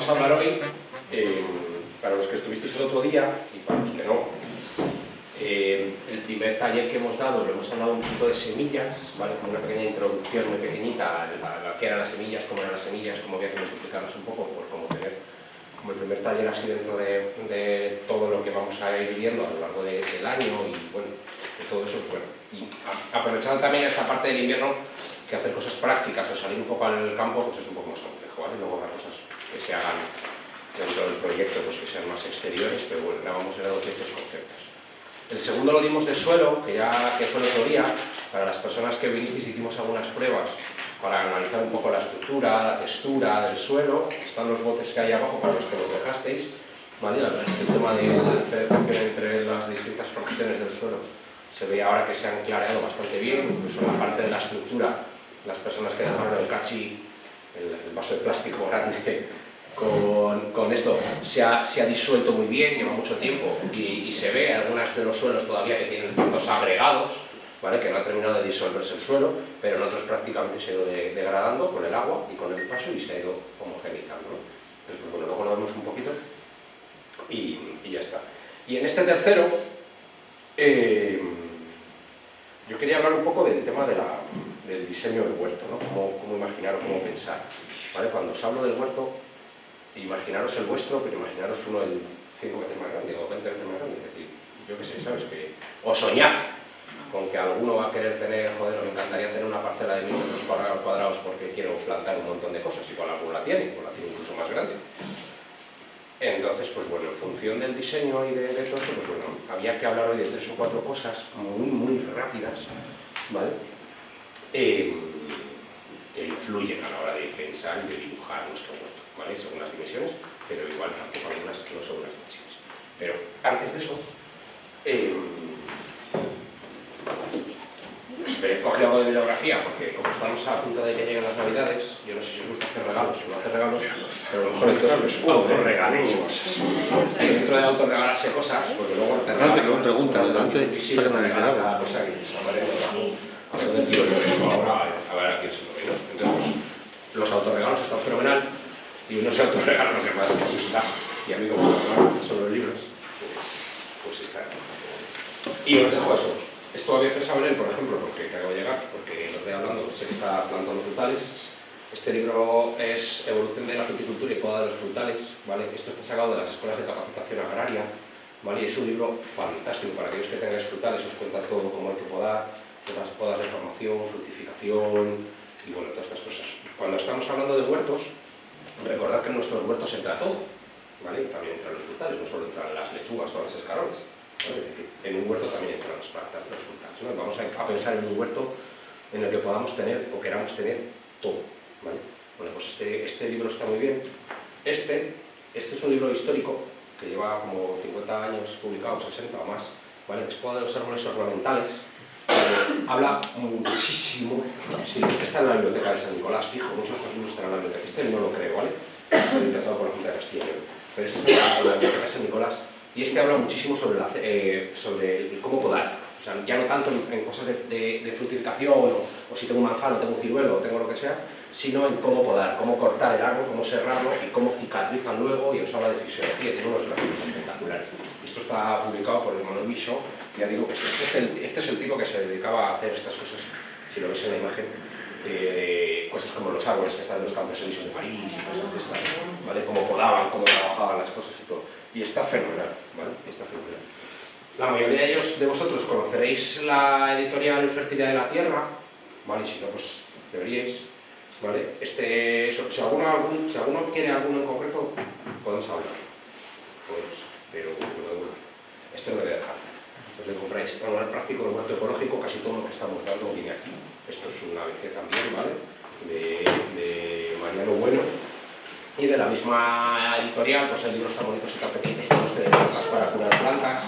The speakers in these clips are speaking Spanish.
vamos a hablar hoy, para los que estuvisteis el otro día y para los que no, el primer taller que hemos dado, lo hemos hablado un poquito de semillas, ¿vale? Como una pequeña introducción muy pequeñita a qué eran las semillas, cómo eran las semillas, cómo había que multiplicarlas un poco, por cómo tener como el primer taller así dentro de todo lo que vamos a ir viendo a lo largo del año y bueno, de todo eso, pues bueno. Y aprovechando también esta parte del invierno, que hacer cosas prácticas o salir un poco al campo pues es un poco más complejo, ¿vale? Luego habrá cosas que se hagan dentro del proyecto pues que sean más exteriores, pero bueno, ahora vamos a ver ciertos conceptos. El segundo lo dimos de suelo, que fue el otro día. Para las personas que vinisteis hicimos algunas pruebas para analizar un poco la estructura, la textura del suelo. Están los botes que hay abajo para los que los dejasteis, ¿vale? Este tema de la diferenciación entre las distintas fracciones del suelo se ve ahora que se han clareado bastante bien, incluso en la parte de la estructura, las personas que dejaron el cachi, el vaso de plástico grande, con esto se ha disuelto muy bien, lleva mucho tiempo y se ve algunos de los suelos todavía que tienen ciertos agregados, ¿vale? Que no ha terminado de disolverse el suelo, pero en otros prácticamente se ha ido degradando con el agua y con el paso y se ha ido homogeneizando, ¿no? Entonces, pues bueno, luego lo vemos un poquito y ya está. Y en este tercero, yo quería hablar un poco del tema del diseño del huerto, ¿no? Cómo imaginar o cómo pensar, ¿vale? Cuando os hablo del huerto, imaginaros el vuestro, pero imaginaros uno de 5 veces más grande o 20 veces más grande. Es decir, yo qué sé, ¿sabes? O soñad con que alguno va a querer tener, joder, me encantaría tener una parcela de 1000 metros cuadrados porque quiero plantar un montón de cosas, igual alguno la tiene, o la tiene incluso más grande. Entonces, pues bueno, en función del diseño y de todo esto, pues bueno, había que hablar hoy de 3 o 4 cosas muy rápidas, ¿vale? Que influyen a la hora de pensar y de dibujar nuestro huerto, ¿vale? Según las dimensiones, pero igual tampoco algunas no son las dimensiones. Pero antes de eso, coge algo de bibliografía, porque como estamos a punto de que lleguen las Navidades, yo no sé si os gusta hacer regalos o no hacer regalos, pero a lo mejor entonces os autorregaléis cosas. Dentro de autorregalarse cosas, porque luego te regalan pregunta, cada cosa que dices, a ver dónde tiro yo esto ahora, a ver a quién se lo ve, ¿no? Entonces, los autorregalos están fenomenal y uno se autorregala lo que más me asusta, y a mí como me son los libros, pues está. Y os dejo eso. Esto había pensado en él, por ejemplo, porque acabo de llegar, porque lo estoy hablando, sé que está plantando frutales. Este libro es Evolución de la fruticultura y poda de los frutales, ¿vale? Esto está sacado de las escuelas de capacitación agraria, ¿vale? Y es un libro fantástico para aquellos que tengáis frutales, os cuenta todo cómo hay que podar, las podas de formación, fructificación y bueno, todas estas cosas. Cuando estamos hablando de huertos, recordad que en nuestros huertos entra todo, ¿vale? También entran los frutales, no solo entran las lechugas o las escarolas. ¿Vale? Es decir, en un huerto también entran las plantas, los frutales, ¿no? Vamos a pensar en un huerto en el que podamos tener o queramos tener todo, ¿vale? Bueno, pues este libro está muy bien. Este es un libro histórico que lleva como 50 años publicado, 60 o más, ¿vale? Es Poda de los árboles ornamentales. Habla muchísimo. Sí, este está en la biblioteca de San Nicolás, fijo, muchos libros están en la biblioteca. Este no lo creo, ¿vale? Lo he intentado por la Junta de Castilla, pero este está en la biblioteca de San Nicolás. Y este habla muchísimo sobre cómo podar. O sea, ya no tanto en cosas de fructificación o si tengo un manzano, tengo un ciruelo o tengo lo que sea, sino en cómo podar, cómo cortar el árbol, cómo serrarlo y cómo cicatrizan luego, y os habla de fisiología, tiene unos gráficos espectaculares. Esto está publicado por Emmanuel Michaud. Ya digo que este es el tipo que se dedicaba a hacer estas cosas, si lo veis en la imagen, cosas como los árboles que están en los Campos Elíseos de París y cosas de estas, ¿vale? Cómo podaban, cómo trabajaban las cosas y todo. Y está fenomenal, ¿vale? Está fenomenal. La mayoría de vosotros conoceréis la editorial Fertilidad de la Tierra, ¿vale? Y si no, pues deberíais, ¿vale? Si alguno quiere alguno en concreto, podemos hablar. Pero bueno, esto lo voy a dejar. Entonces le compráis manual práctico de huerto ecológico, casi todo lo que estamos dando viene aquí. Esto es una ABC también, ¿vale? De Mariano Bueno. Y de la misma editorial, pues el libro está bonito, y tan pequeño, estos de plantas para curar plantas,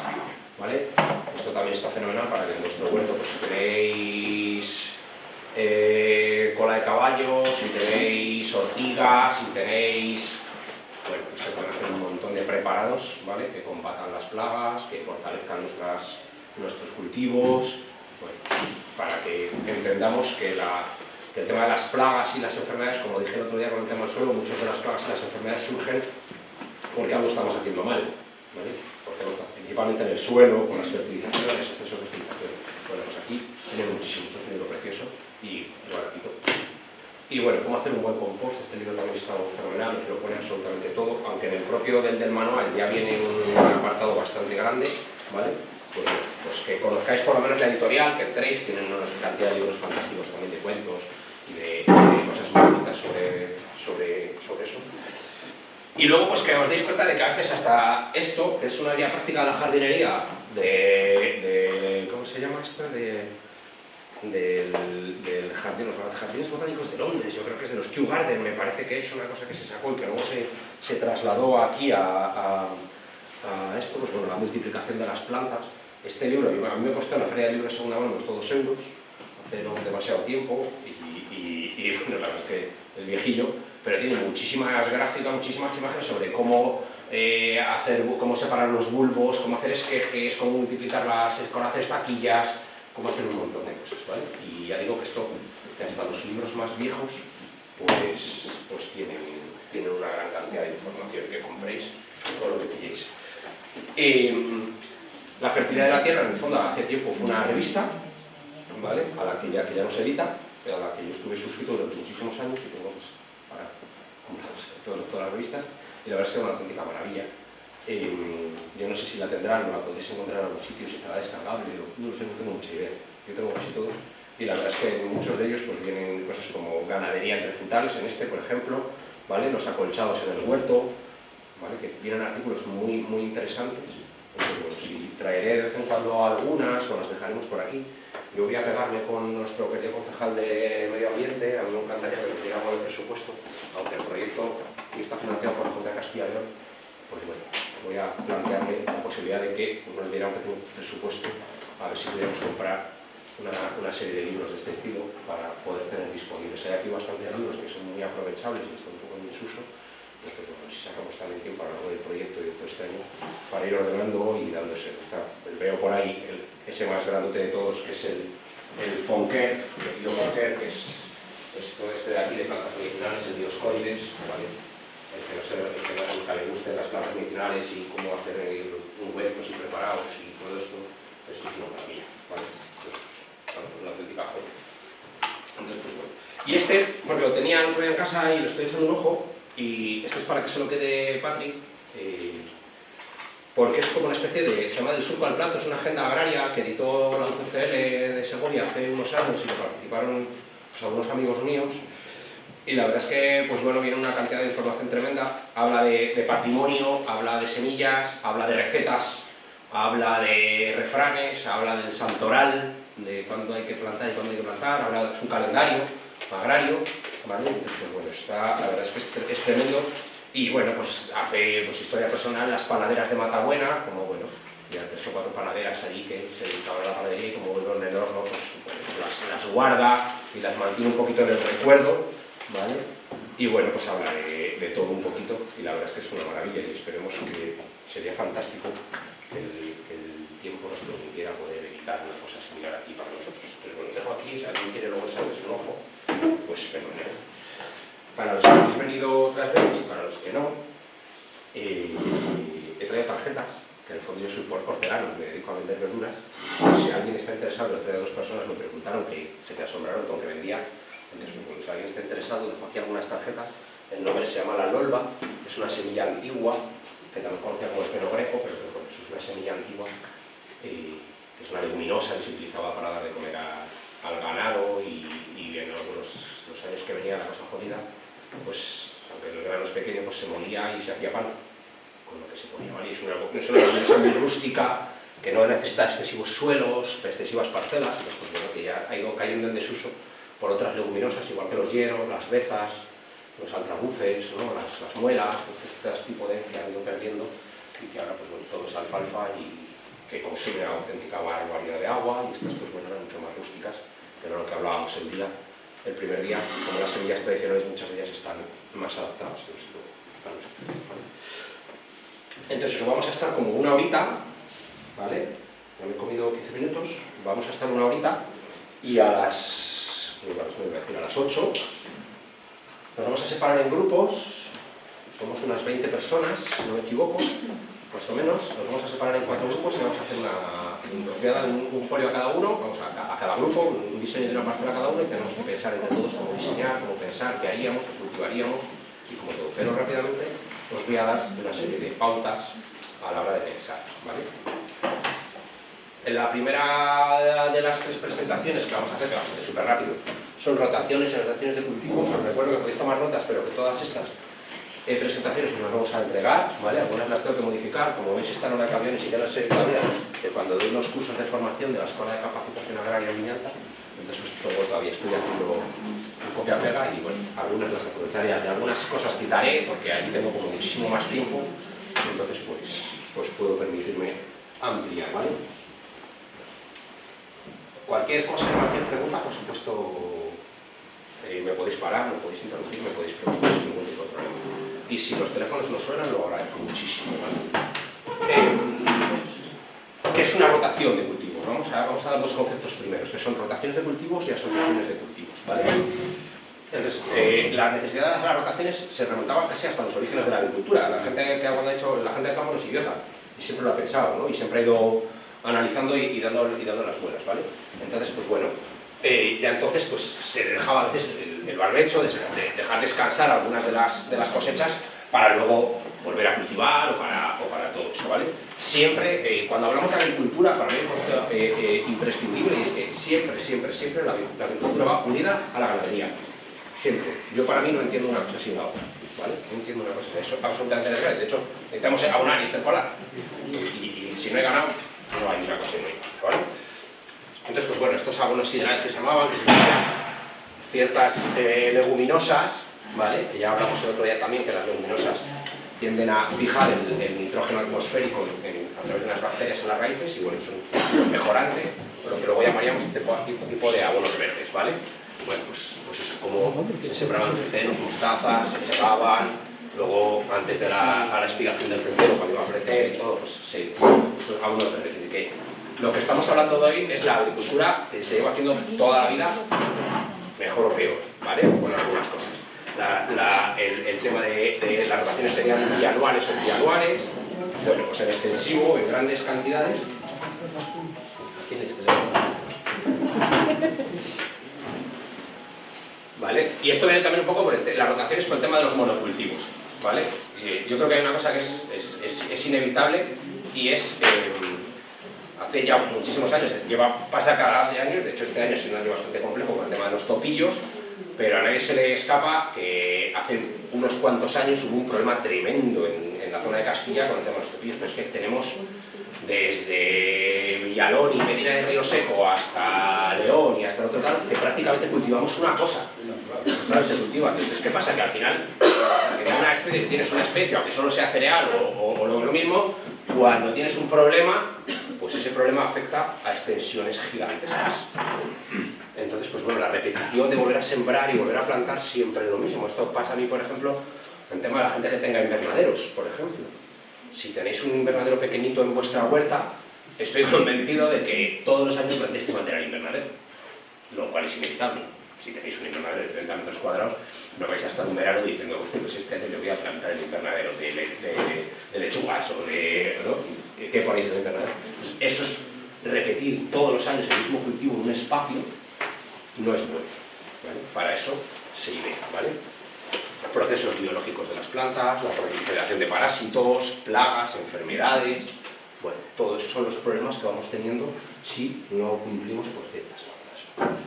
¿vale? Esto también está fenomenal para que en vuestro huerto, pues si tenéis cola de caballo, si tenéis ortigas, si tenéis, bueno, pues se pueden hacer un montón de preparados, ¿vale? Que combatan las plagas, que fortalezcan nuestros cultivos, bueno, para que entendamos que que el tema de las plagas y las enfermedades, como dije el otro día con el tema del suelo, muchas de las plagas y las enfermedades surgen porque algo estamos haciendo mal, ¿vale? Porque principalmente en el suelo, con las fertilizaciones, excesos de fertilización. Bueno, pues aquí tiene muchísimo, esto es un libro precioso y baratito. Y bueno, cómo hacer un buen compost, este libro también está fenomenal, nos lo pone absolutamente todo, aunque en el propio del manual ya viene un apartado bastante grande, ¿vale? Pues que conozcáis por lo menos la editorial, que entréis, tienen una cantidad de libros fantásticos también de cuentos y de cosas muy bonitas sobre eso. Y luego pues que os deis cuenta de que a veces hasta esto, que es una guía práctica de la jardinería, ¿cómo se llama esto? Del jardín, los jardines botánicos de Londres, yo creo que es de los Kew Garden, me parece que es una cosa que se sacó y que luego se trasladó aquí a esto, pues bueno, la multiplicación de las plantas. Este libro, a mí me costó en la feria de libros de segunda mano, me costó 2 euros, hace no demasiado tiempo, y bueno, la verdad es que es viejillo, pero tiene muchísimas gráficas, muchísimas imágenes sobre cómo cómo separar los bulbos, cómo hacer esquejes, cómo multiplicarlas, cómo hacer estaquillas, cómo hacer un montón de cosas, ¿vale? Y ya digo que esto, que hasta los libros más viejos, pues tienen una gran cantidad de información que compréis con lo que pilléis. La fertilidad de la tierra, en el fondo, hace tiempo fue una revista, ¿vale? A la que ya no se edita, a la que yo estuve suscrito durante muchísimos años y tengo pues, para todas las revistas, y la verdad es que es una auténtica maravilla. Yo no sé si la tendrán, no la podréis encontrar en algún sitio, si estará descargable, no lo sé, no tengo mucha idea. Yo tengo casi todos, y la verdad es que en muchos de ellos pues, vienen cosas como ganadería entre frutales, en este, por ejemplo, ¿vale? Los acolchados en el huerto, ¿vale? Que vienen artículos muy interesantes. Entonces, bueno, si traeré de vez en cuando algunas o las dejaremos por aquí. Yo voy a pegarme con nuestro querido concejal de Medio Ambiente, a mí me encantaría que nos diera algo de presupuesto, aunque el proyecto está financiado por la Junta de Castilla y León, pues bueno, voy a plantearme la posibilidad de que nos diera un pequeño presupuesto a ver si pudiéramos comprar una serie de libros de este estilo para poder tener disponibles. Hay aquí bastantes libros que son muy aprovechables y están un poco en desuso. Pues bueno, si sacamos también tiempo a lo largo del proyecto y de todo este año para ir ordenando y dándose. Veo por ahí ese más grandote de todos, que es el Fonker, el tío Fonker, que es todo este de aquí de plantas medicinales, el Dioscoides, ¿vale? El que nunca le gusten las plantas medicinales y cómo hacer ungüentos y preparados y todo esto es una maravilla, ¿vale? Entonces, una auténtica joya. Entonces, pues bueno. Y este, porque lo tenía en casa y lo estoy echando un ojo, y esto es para que se lo quede Patrick, porque es como una especie de, se llama Del Surco al Plato, es una agenda agraria que editó la UCCL de Segovia hace unos años y que participaron pues, algunos amigos míos, y la verdad es que pues bueno, viene una cantidad de información tremenda, habla de patrimonio, habla de semillas, habla de recetas, habla de refranes, habla del santoral, de cuándo hay que plantar y cuándo hay que plantar, habla de su calendario agrario, ¿vale? Entonces, pues bueno, la verdad es que es tremendo. Y bueno, pues hace pues, historia personal, las panaderas de Matabuena, como bueno, ya 3 o 4 panaderas allí que se dedicaban a la panadería y como vuelvo en el horno, pues las guarda y las mantiene un poquito en el recuerdo, ¿vale? Y bueno, pues habla de todo un poquito y la verdad es que es una maravilla y esperemos que sería fantástico que el tiempo nos permitiera poder editar una cosa similar aquí para nosotros. Entonces bueno, dejo aquí, si alguien quiere luego echarles un ojo, pues fenomenal. Para los que habéis venido otras veces y para los que no, he traído tarjetas, que en el fondo yo soy hortelano, me dedico a vender verduras. Si alguien está interesado, he traído 2 personas, me preguntaron que se te asombraron con que vendía. Entonces, bueno, si alguien está interesado, dejo aquí algunas tarjetas. El nombre se llama la lolba, es una semilla antigua, que también conocía como el fenogreco, pero bueno, eso es una semilla antigua, que es una leguminosa que se utilizaba para dar de comer al ganado y en algunos los años que venía la cosa jodida, pues aunque el grano es pequeño, pues se molía y se hacía pan con lo que se ponía, ¿vale? Y es una leguminosa muy rústica que no necesita excesivos suelos, excesivas parcelas, pues bueno, que ya ha ido cayendo en desuso por otras leguminosas, igual que los hieros, las bezas, los altrabuces, ¿no? las muelas, este tipo de que han ido perdiendo y que ahora pues bueno, todo es alfalfa y que consume una auténtica barbaridad de agua y estas pues bueno, eran mucho más rústicas, que era lo que hablábamos el primer día, como las semillas tradicionales muchas de ellas están más adaptadas a nuestro tiempo, ¿vale? Entonces eso, vamos a estar como una horita, ¿vale? Ya me he comido 15 minutos, vamos a estar una horita y a las a las 8. Nos vamos a separar en grupos, somos unas 20 personas, si no me equivoco, más o menos. Nos vamos a separar en 4 grupos y vamos a hacer nos voy a dar un folio a cada uno, vamos a cada grupo, un diseño de una parcela a cada uno, y tenemos que pensar entre todos cómo diseñar, cómo pensar, qué haríamos, qué cultivaríamos y como todo. Pero rápidamente os voy a dar una serie de pautas a la hora de pensar, ¿vale? En la primera de las 3 presentaciones que vamos a hacer, que vamos a hacer súper rápido, son rotaciones y rotaciones de cultivos. Os recuerdo que podéis tomar notas, pero que todas estas presentaciones os las vamos a entregar, ¿vale? Algunas las tengo que modificar, como veis están en camiones y ya las sé todavía, que cuando doy los cursos de formación de la Escuela de Capacitación Agraria en Vimianza, entonces pues, todavía estoy haciendo un copia-pega y bueno, algunas las aprovecharé, de algunas cosas quitaré, porque ahí tengo como muchísimo más tiempo, entonces pues puedo permitirme ampliar, ¿vale? Cualquier cosa, cualquier pregunta, por supuesto, me podéis parar, me podéis interrumpir, me podéis preguntar sin ningún tipo de problema. Y si los teléfonos no suenan, lo agradezco muchísimo, ¿vale? ¿Qué es una rotación de cultivos? Vamos a dar 2 conceptos primeros, que son rotaciones de cultivos y asociaciones de cultivos, ¿vale? Entonces, la necesidad de hacer las rotaciones se remontaba casi hasta los orígenes de la agricultura. La gente que cuando ha hecho, la gente de campo no es idiota, y siempre lo ha pensado, ¿no? Y siempre ha ido analizando y dando las vueltas, ¿vale? Entonces, pues bueno, ya entonces pues se dejaba a veces el barbecho, de dejar descansar algunas de las cosechas para luego volver a cultivar o para todo eso, ¿vale? Siempre, cuando hablamos de agricultura, para mí es imprescindible, es que siempre la agricultura va unida a la ganadería. Siempre. Yo para mí no entiendo una cosa sin la otra, ¿vale? No entiendo una cosa sin eso, absolutamente necesario. De hecho, necesitamos abonar y estercolar. Y si no he ganado, no hay una cosa sin la otra, ¿vale? Entonces, pues bueno, estos abonos siderales que se llamaban, que se ciertas leguminosas, ¿vale? Que ya hablamos el otro día también, que las leguminosas tienden a fijar el nitrógeno atmosférico a través de unas bacterias en las raíces, y bueno, son los mejorantes, lo que luego llamaríamos tipo de abonos verdes, ¿vale? Bueno, pues eso, como se sembraban centenos, mostazas, se segaban, luego antes de la espigación del frutero, cuando iba a crecer y todo, pues abonos verdes. Que lo que estamos hablando de hoy es la agricultura que se lleva haciendo toda la vida, mejor o peor, ¿vale? Con algunas cosas. El tema de las rotaciones serían bianuales o trianuales, bueno, pues en extensivo, en grandes cantidades. ¿Vale? Y esto viene también un poco por las rotaciones por el tema de los monocultivos, ¿vale? Yo creo que hay una cosa que es inevitable, y es hace ya muchísimos años, pasa cada año, de hecho este año es un año bastante complejo con el tema de los topillos, pero a nadie se le escapa que hace unos cuantos años hubo un problema tremendo en la zona de Castilla con el tema de los topillos, pero es que tenemos desde Villalón y Medina del Río Seco hasta León y hasta el otro lado, que prácticamente cultivamos una cosa, ¿sabes? Se cultiva. Entonces, ¿qué pasa? Que al final, tienes una especie, aunque solo sea cereal o lo mismo, cuando tienes un problema, pues ese problema afecta a extensiones gigantescas. Entonces, pues bueno, la repetición de volver a sembrar y volver a plantar siempre es lo mismo. Esto pasa a mí, por ejemplo, en tema de la gente que tenga invernaderos, por ejemplo. Si tenéis un invernadero pequeñito en vuestra huerta, estoy convencido de que todos los años plantéis que mantener el invernadero, lo cual es inevitable. Si tenéis un invernadero de 30 metros cuadrados, no vais a estar un verano diciendo, pues este año yo voy a plantar el invernadero de lechugas o de... ¿no? ¿Qué ponéis en el invernadero? Pues eso es repetir todos los años el mismo cultivo en un espacio, no es bueno, ¿vale? Para eso se idea, ¿vale? Procesos biológicos de las plantas, la proliferación de parásitos, plagas, enfermedades, bueno, todos esos son los problemas que vamos teniendo si no cumplimos por ciertas normas.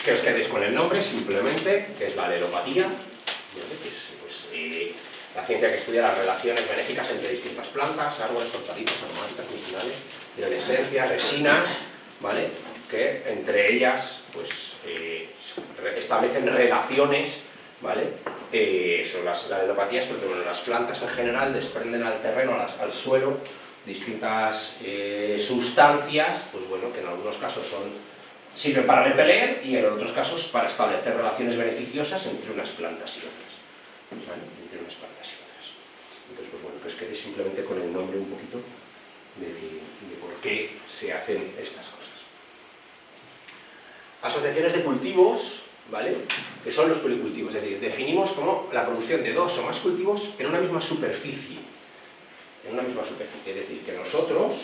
Que os quedéis con el nombre, simplemente, que es la alelopatía, ¿vale? Que es pues, la ciencia que estudia las relaciones benéficas entre distintas plantas, árboles, hortalizas, aromáticas, medicinales, tienen esencias, resinas, ¿vale? Que entre ellas pues, establecen relaciones, ¿vale? La alelopatía es porque bueno, las plantas en general desprenden al terreno, al suelo, distintas sustancias, pues bueno, que en algunos casos sirven para repeler y en otros casos para establecer relaciones beneficiosas entre unas plantas y otras, ¿vale? Entre unas plantas y otras. Entonces, pues bueno, que os quedéis simplemente con el nombre un poquito de por qué se hacen estas cosas. asociaciones de cultivos, ¿vale? Que son los policultivos, es decir, definimos como la producción de 2 o más cultivos en una misma superficie. En una misma superficie, es decir, que nosotros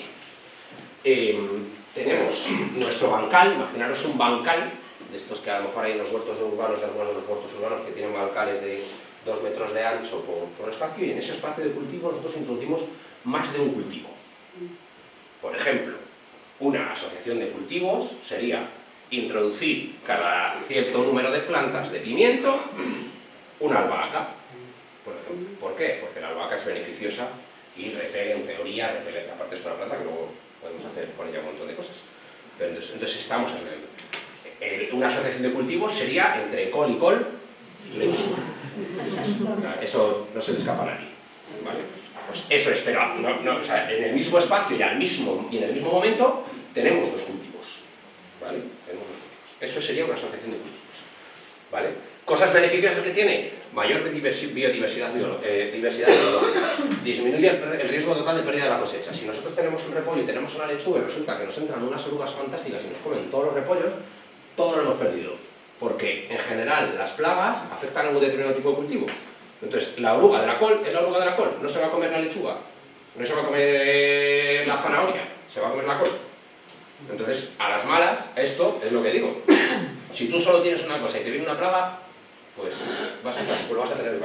tenemos nuestro bancal, imaginaros un bancal, de estos que a lo mejor hay en los huertos urbanos, de algunos de los huertos urbanos que tienen bancales de 2 metros de ancho por espacio, y en ese espacio de cultivo nosotros introducimos más de un cultivo. Por ejemplo, una asociación de cultivos sería introducir cada cierto número de plantas de pimiento, una albahaca, por ejemplo. ¿Por qué? Porque la albahaca es beneficiosa y repele, en teoría, repele, aparte es una planta que luego podemos hacer con ella un montón de cosas. Pero entonces estamos haciendo. Una asociación de cultivos sería entre col y col, lechuga. Eso no se le escapa a nadie, ¿vale? Pues eso es, pero o sea, en el mismo espacio y en el mismo momento tenemos los cultivos, ¿vale? Tenemos los cultivos. Eso sería una asociación de cultivos, ¿vale? Cosas beneficiosas que tiene: mayor biodiversidad biológica, disminuye el riesgo total de pérdida de la cosecha. Si nosotros tenemos un repollo y tenemos una lechuga y resulta que nos entran unas orugas fantásticas y nos comen todos los repollos, todo lo hemos perdido, porque en general las plagas afectan a un determinado tipo de cultivo. Entonces, la oruga de la col es la oruga de la col, no se va a comer la lechuga, no se va a comer la zanahoria, se va a comer la col. Entonces, a las malas, esto es lo que digo. Si tú solo tienes una cosa y te viene una plaga, pues lo vas a tener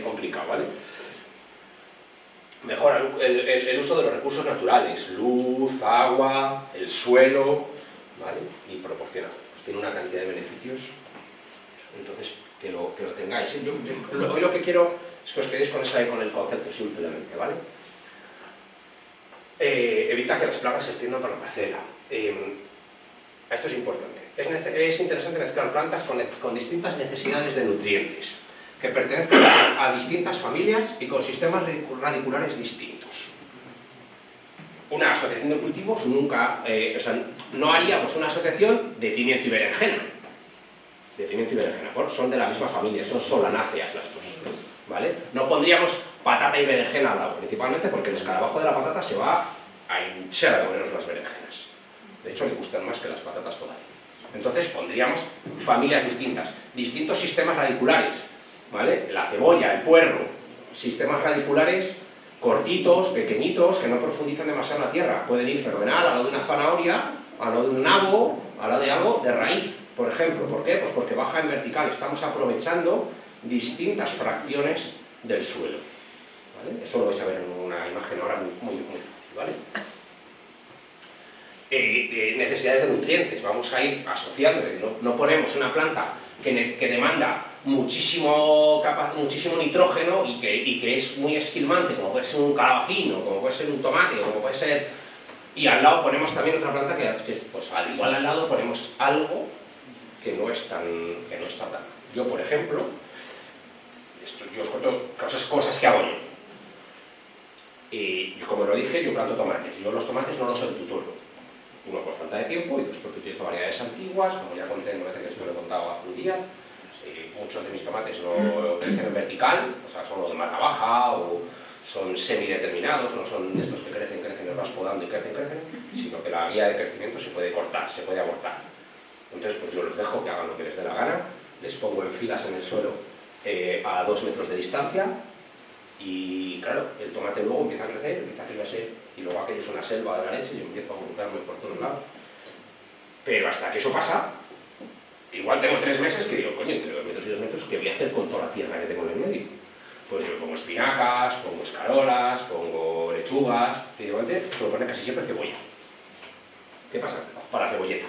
complicado, ¿vale? Mejora el uso de los recursos naturales, luz, agua, el suelo, ¿vale? Y proporciona, pues tiene una cantidad de beneficios. Entonces, que lo tengáis. Hoy lo que quiero es que os quedéis con el concepto simplemente, ¿vale? Evita que las plagas se extiendan por la parcela. Esto es importante. Es interesante mezclar plantas con distintas necesidades de nutrientes, que pertenezcan a distintas familias y con sistemas radiculares distintos. Una asociación de cultivos nunca, o sea, no haríamos una asociación de pimiento y berenjena. Son de la misma familia, son solanáceas las dos, ¿vale? No pondríamos patata y berenjena al lado, principalmente porque el escarabajo de la patata se va a hinchar a comernos las berenjenas. De hecho, le gustan más que las patatas todavía. Entonces pondríamos familias distintas, distintos sistemas radiculares, ¿vale? La cebolla, el puerro, sistemas radiculares cortitos, pequeñitos, que no profundizan demasiado en la tierra. Pueden ir fenomenal al lado de una zanahoria, al lado de un nabo, al lado de algo de raíz, por ejemplo. ¿Por qué? Pues porque baja en vertical. Estamos aprovechando distintas fracciones del suelo, ¿vale? Eso lo vais a ver en una imagen ahora muy fácil, ¿vale? Necesidades de nutrientes. Vamos a ir asociando. No ponemos una planta que demanda muchísimo nitrógeno y que es muy esquilmante, como puede ser un calabacín, o como puede ser un tomate, o como puede ser... Y al lado ponemos también otra planta que pues al igual al lado ponemos algo que no es tan... Yo, por ejemplo, yo os cuento cosas que hago yo. Y como lo dije, yo planto tomates. Yo los tomates no los tutoro. Uno por falta de tiempo y dos porque utilizo variedades antiguas, como ya conté, me parece que esto lo he contado hace un día. Muchos de mis tomates no crecen en vertical, o sea, son de mata baja o son semideterminados, no son estos que crecen, los vas podando y crecen, sino que la vía de crecimiento se puede cortar, se puede abortar. Entonces, pues yo los dejo que hagan lo que les dé la gana, les pongo en filas en el suelo a 2 metros de distancia y, claro, el tomate luego empieza a crecer, y luego aquello es una selva de la leche y yo empiezo a colocarme por todos lados. Pero hasta que eso pasa, igual tengo 3 meses que digo, coño, entre 2 metros y 2 metros, ¿qué voy a hacer con toda la tierra que tengo en el medio? Pues yo pongo espinacas, pongo escarolas, pongo lechugas, y igualmente suelo poner casi siempre cebolla. ¿Qué pasa? Para cebolleta.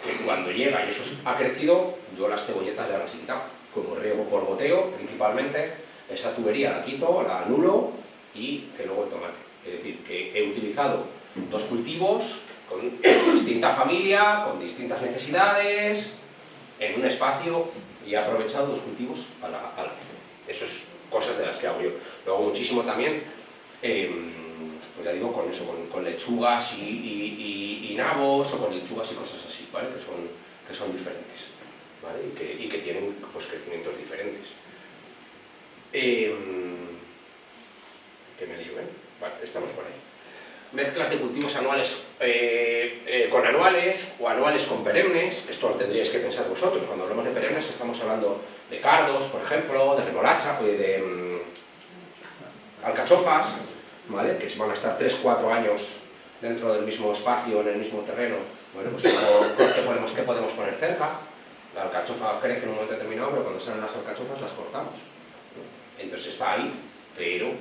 Que cuando llega y eso ha crecido, yo las cebolletas ya las he quitado. Como riego por goteo, principalmente, esa tubería la quito, la anulo y que luego el tomate. Es decir, que he utilizado 2 cultivos con distinta familia, con distintas necesidades, en un espacio, y he aprovechado 2 cultivos a la vez. Eso es cosas de las que hago yo. Luego muchísimo también, pues ya digo, con eso, con lechugas y nabos, o con lechugas y cosas así, ¿vale? Que son diferentes, ¿vale? Y que tienen pues crecimientos diferentes. Que me lío, ¿eh? Vale, estamos por ahí. Mezclas de cultivos anuales con anuales o anuales con perennes. Esto lo tendríais que pensar vosotros. Cuando hablamos de perennes estamos hablando de cardos, por ejemplo, de remolacha, de alcachofas, ¿vale? Que van a estar 3-4 años dentro del mismo espacio, en el mismo terreno. Bueno, pues ¿qué podemos poner cerca? La alcachofa crece en un momento determinado, pero cuando salen las alcachofas las cortamos, ¿no? Entonces está ahí, pero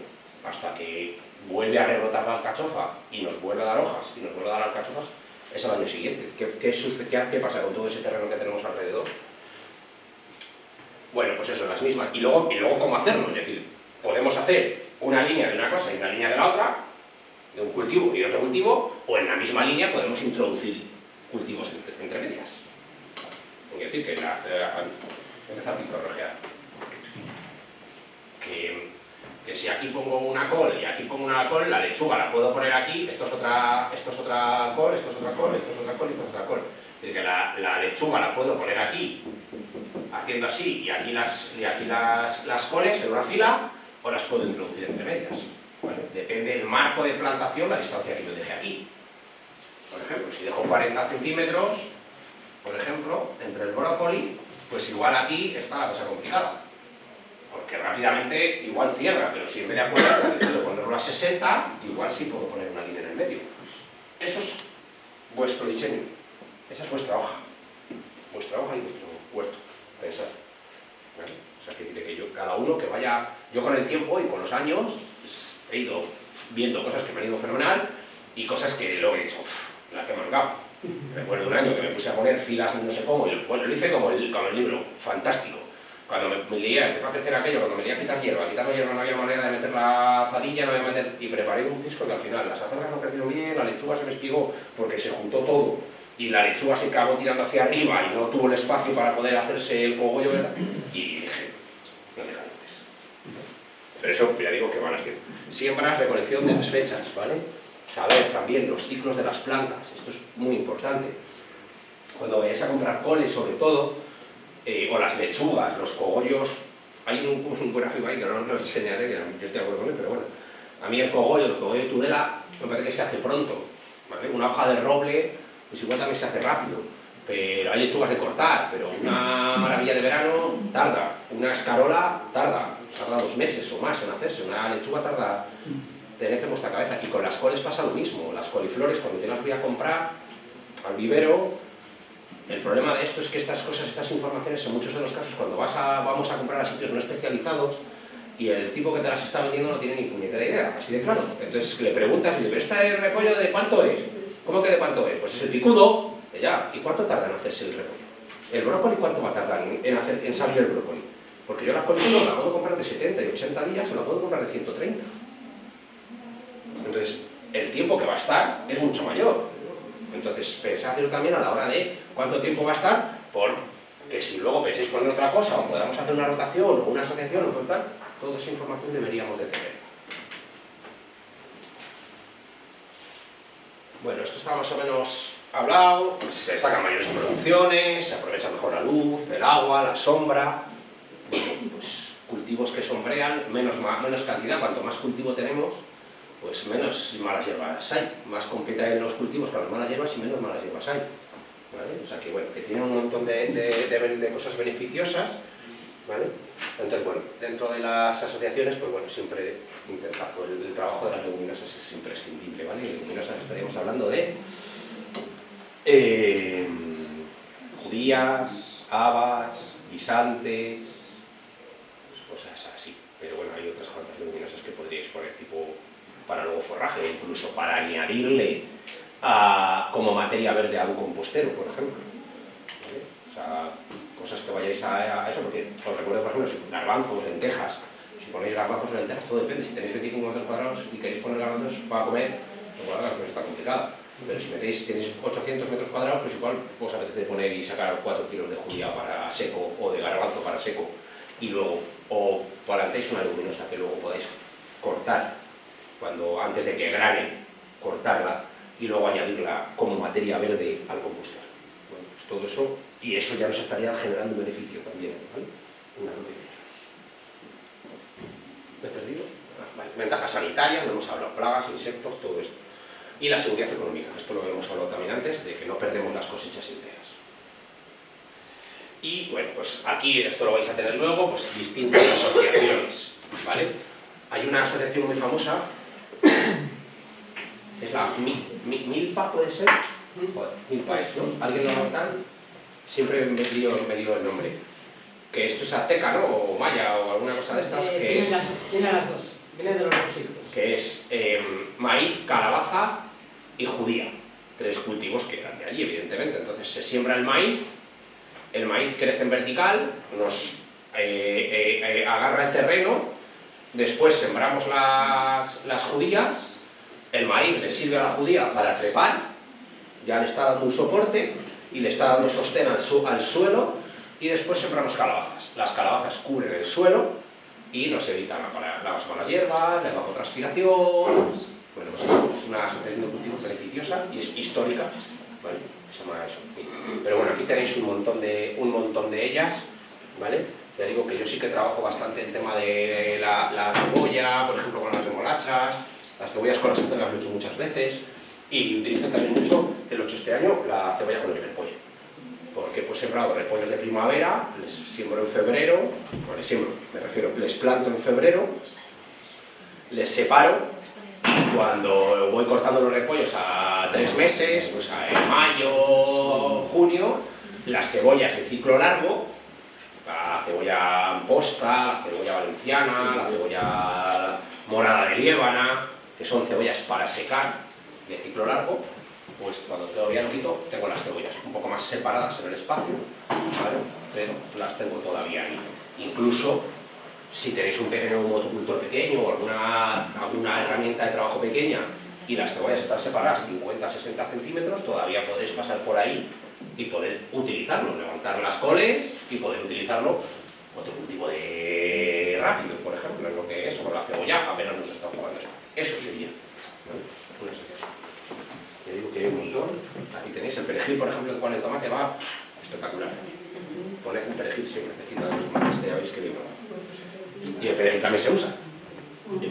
hasta que vuelve a rebrotar la alcachofa y nos vuelve a dar hojas y nos vuelve a dar alcachofas, es al año siguiente. ¿Qué pasa con todo ese terreno que tenemos alrededor? Bueno, pues eso, las mismas. Y luego ¿cómo hacerlo? Es decir, podemos hacer una línea de una cosa y una línea de la otra, de un cultivo y de otro cultivo, o en la misma línea podemos introducir cultivos entre medias. Es decir, que empezar a pintorrejear. Que si aquí pongo una col y aquí pongo una col, la lechuga la puedo poner aquí, esto es otra col, esto es otra col, esto es otra col y esto es otra col. Es decir, que la lechuga la puedo poner aquí, haciendo así, y aquí las coles en una fila, o las puedo introducir entre medias, ¿vale? Depende del marco de plantación, la distancia que yo deje aquí. Por ejemplo, si dejo 40 centímetros, por ejemplo, entre el brócoli, pues igual aquí está la cosa complicada. Porque rápidamente igual cierra, pero si en vez de ponerlo a 60, igual sí puedo poner una línea en el medio. Eso es vuestro diseño, esa es vuestra hoja y vuestro huerto, pensad, ¿vale? O sea, que yo, cada uno que vaya, yo con el tiempo y con los años, pues, he ido viendo cosas que me han ido fenomenal y cosas que luego he dicho, la que he marcado. Recuerdo un año que me puse a poner filas no sé cómo, y bueno, lo hice como el libro, fantástico. Cuando me lié, empezó a crecer aquello, cuando me lié a quitar hierba no había manera de meter la azadilla, no había manera, y preparé un cisco que al final las acelgas no crecieron bien, la lechuga se me espigó porque se juntó todo, y la lechuga se acabó tirando hacia arriba y no tuvo el espacio para poder hacerse el cogollo, ¿verdad? Y dije, no te calientes. Pero eso ya digo que van a ser. Siembras, recolección de las fechas, ¿vale? Saber también los ciclos de las plantas, esto es muy importante. Cuando vayáis a comprar coles, sobre todo, o las lechugas, los cogollos, hay un gráfico ahí que no os enseñaré, que yo estoy de acuerdo con él, pero bueno, a mí el cogollo de Tudela, me parece que se hace pronto, ¿vale? Una hoja de roble, pues igual también se hace rápido, pero hay lechugas de cortar, pero una maravilla de verano tarda, una escarola tarda 2 meses o más en hacerse, una lechuga tarda, tened en vuestra cabeza, y con las coles pasa lo mismo, las coliflores cuando yo las voy a comprar al vivero. El problema de esto es que estas cosas, estas informaciones, en muchos de los casos, cuando vamos a comprar a sitios no especializados y el tipo que te las está vendiendo no tiene ni puñetera idea, así de claro. Entonces le preguntas y le dices, ¿pero este repollo de cuánto es? ¿Cómo que de cuánto es? Pues es el picudo, ya. ¿Y cuánto tarda en hacerse el repollo? ¿El brócoli cuánto va a tardar en salir el brócoli? Porque yo la coliflor la puedo comprar de 70 y 80 días o la puedo comprar de 130. Entonces, el tiempo que va a estar es mucho mayor. Entonces, pensadlo también a la hora de cuánto tiempo va a estar, porque si luego pensáis poner otra cosa, o podamos hacer una rotación, o una asociación, o tal, toda esa información deberíamos de tener. Bueno, esto está más o menos hablado, se destacan mayores producciones, se aprovecha mejor la luz, el agua, la sombra, bueno, pues cultivos que sombrean, menos cantidad, cuanto más cultivo tenemos, pues menos malas hierbas hay, más compiten en los cultivos con las malas hierbas y menos malas hierbas hay, ¿vale? O sea que bueno, que tiene un montón de cosas beneficiosas, ¿vale? Entonces bueno, dentro de las asociaciones, pues bueno, siempre el trabajo de las leguminosas es imprescindible, ¿vale? Y leguminosas estaríamos hablando de judías, habas, guisantes, pues cosas así, pero bueno, hay otras cuantas leguminosas que podríais poner tipo para luego forraje, incluso para añadirle como materia verde a un compostero, por ejemplo, ¿vale? O sea, cosas que vayáis a eso, porque os recuerdo, por ejemplo, si garbanzos, lentejas, si ponéis garbanzos o lentejas, todo depende. Si tenéis 25 metros cuadrados y queréis poner garbanzos para comer, pues igual la cosa está complicada. Pero si tenéis 800 metros cuadrados, pues igual os apetece poner y sacar 4 kilos de judía para seco o de garbanzo para seco, y luego, o plantéis una leguminosa que luego podáis cortar antes de que grane, cortarla y luego añadirla como materia verde al compostero. Bueno, pues todo eso, y eso ya nos estaría generando un beneficio también, ¿vale? Una tontería. ¿Me he perdido? Vale. Ventajas sanitarias, no hemos hablado, plagas, insectos, todo esto. Y la seguridad económica, que esto lo hemos hablado también antes, de que no perdemos las cosechas enteras. Y bueno, pues aquí esto lo vais a tener luego, pues distintas asociaciones, ¿vale? Hay una asociación muy famosa, es la Milpa, ¿puede ser? Milpa es, ¿no? ¿Alguien lo nota? Siempre me lío el nombre. Que esto es azteca, ¿no? O maya o alguna cosa de estas, que es... Tiene las dos, viene de los dos sitios. Que es maíz, calabaza y judía. 3 cultivos que eran de allí, evidentemente. Entonces se siembra el maíz crece en vertical, nos agarra el terreno, después sembramos las judías, el maíz le sirve a la judía para trepar, ya le está dando un soporte y le está dando sostén al suelo, y después sembramos calabazas. Las calabazas cubren el suelo y nos evitan las malas hierbas, la evapotranspiración. Bueno, pues es una asociación de cultivos beneficiosa y es histórica, ¿vale? Se llama eso. Pero bueno, aquí tenéis un montón de ellas, ¿vale? Ya digo que yo sí que trabajo bastante el tema de la cebolla, por ejemplo con las remolachas, las cebollas con las acegas lo he hecho muchas veces, y utilizo también mucho, que lo he hecho este año, la cebolla con el repollo. Porque pues he sembrado repollos de primavera, les siembro en febrero, bueno, les planto en febrero, les separo. Cuando voy cortando los repollos a 3 meses, pues en mayo, junio, las cebollas de ciclo largo, la cebolla amposta, la cebolla valenciana, la cebolla morada de Liébana, que son cebollas para secar de ciclo largo, pues cuando todavía lo quito, tengo las cebollas un poco más separadas en el espacio, ¿vale? Pero las tengo todavía ahí. Incluso si tenéis un pequeño motocultor pequeño o alguna herramienta de trabajo pequeña y las cebollas están separadas 50-60 centímetros, todavía podréis pasar por ahí y poder utilizarlo, levantar las coles y poder utilizarlo otro cultivo de rápido, por ejemplo, en lo que es, o la cebolla, apenas nos está ocupando eso. Eso sería, ¿vale? Una asociación. Ya digo que hay un montón. Aquí tenéis el perejil, por ejemplo, con el tomate va espectacular. Poned un perejil siempre cerquita de los tomates, que ya veis que vivo. Y el perejil también se usa. ¿Vale?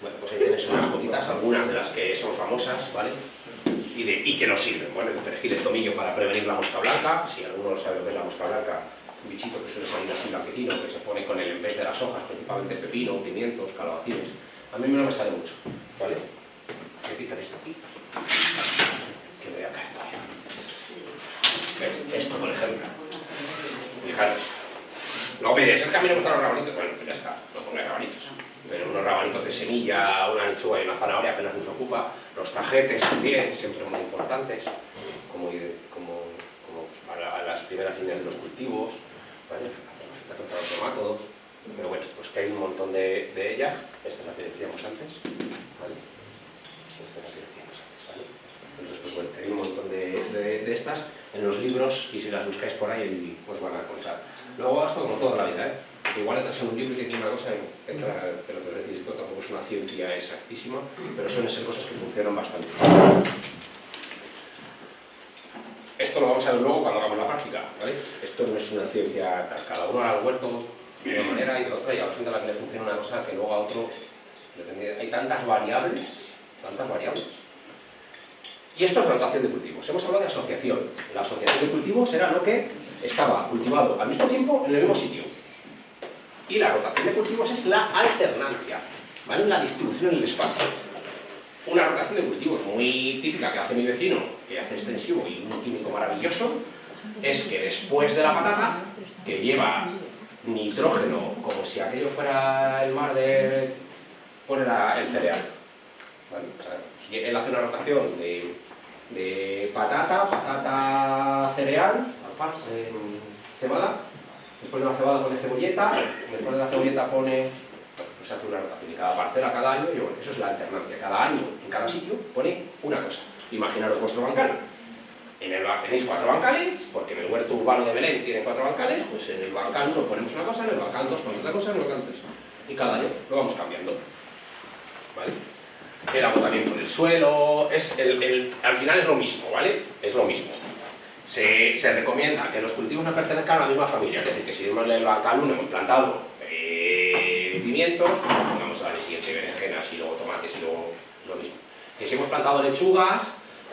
Bueno, pues ahí tenéis unas poquitas, algunas de las que son famosas, ¿vale? Y que nos sirven. Bueno, el perejil, el tomillo para prevenir la mosca blanca. Si alguno sabe lo que es la mosca blanca, un bichito que suele salir así blanquecino, que se pone con el en vez de las hojas, principalmente pepino, pimientos, calabacines. A mí no me sale mucho, ¿vale? Voy a quitar esto aquí. Que voy a caer todavía. Esto, por ejemplo. Fijaros. No, mire, es el camino contra los rabanitos. Bueno, pues ya está, no pongáis rabanitos. Pero unos rabanitos de semilla, una lechuga y una zanahoria apenas nos ocupa. Los tajetes también, siempre muy importantes, como pues, para las primeras líneas de los cultivos, ¿vale? Afecta contra los nematodos. Pero bueno, pues que hay un montón de ellas. Esta es la que decíamos antes, ¿vale? Esta es la que decíamos antes, ¿vale? Entonces, pues bueno, hay un montón de estas en los libros y si las buscáis por ahí os van a contar. Luego esto como toda la vida, ¿eh? Igual entras en un libro y te dice una cosa y entra, pero te decís, esto tampoco es una ciencia exactísima, pero suelen ser cosas que funcionan bastante. Esto lo vamos a ver luego cuando hagamos la práctica, ¿vale? Esto no es una ciencia, cada uno hará el huerto de una manera y de otra, y a la gente a la que le funciona una cosa que luego a otro depende. Hay tantas variables. Y esto es la rotación de cultivos. Hemos hablado de asociación. La asociación de cultivos era lo que estaba cultivado al mismo tiempo en el mismo sitio. Y la rotación de cultivos es la alternancia, ¿vale? La distribución en el espacio. Una rotación de cultivos muy típica que hace mi vecino, que hace extensivo y un químico maravilloso, es que después de la patata, que lleva nitrógeno, como si aquello fuera el mar de poner el cereal, ¿vale? O sea, si él hace una rotación de patata, cereal, cebada, después de la cebada pone cebolleta, después de la cebolleta pone, pues hace una rotación y cada parcela, cada año, y bueno, eso es la alternancia, cada año, en cada sitio, pone una cosa. Imaginaros vuestro bancal. En el tenéis 4 bancales, porque en el huerto urbano de Belén tiene 4 bancales, pues en el bancal 1 ponemos una cosa, en el bancal 2 ponemos otra cosa, en el bancal 3. Y cada año lo vamos cambiando, ¿vale? El agotamiento del suelo, al final es lo mismo, ¿vale? Es lo mismo. Se recomienda que los cultivos no pertenezcan a la misma familia, es decir, que si en el bancal 1 hemos plantado pimientos, pongamos al siguiente berenjena. si hemos plantado lechugas,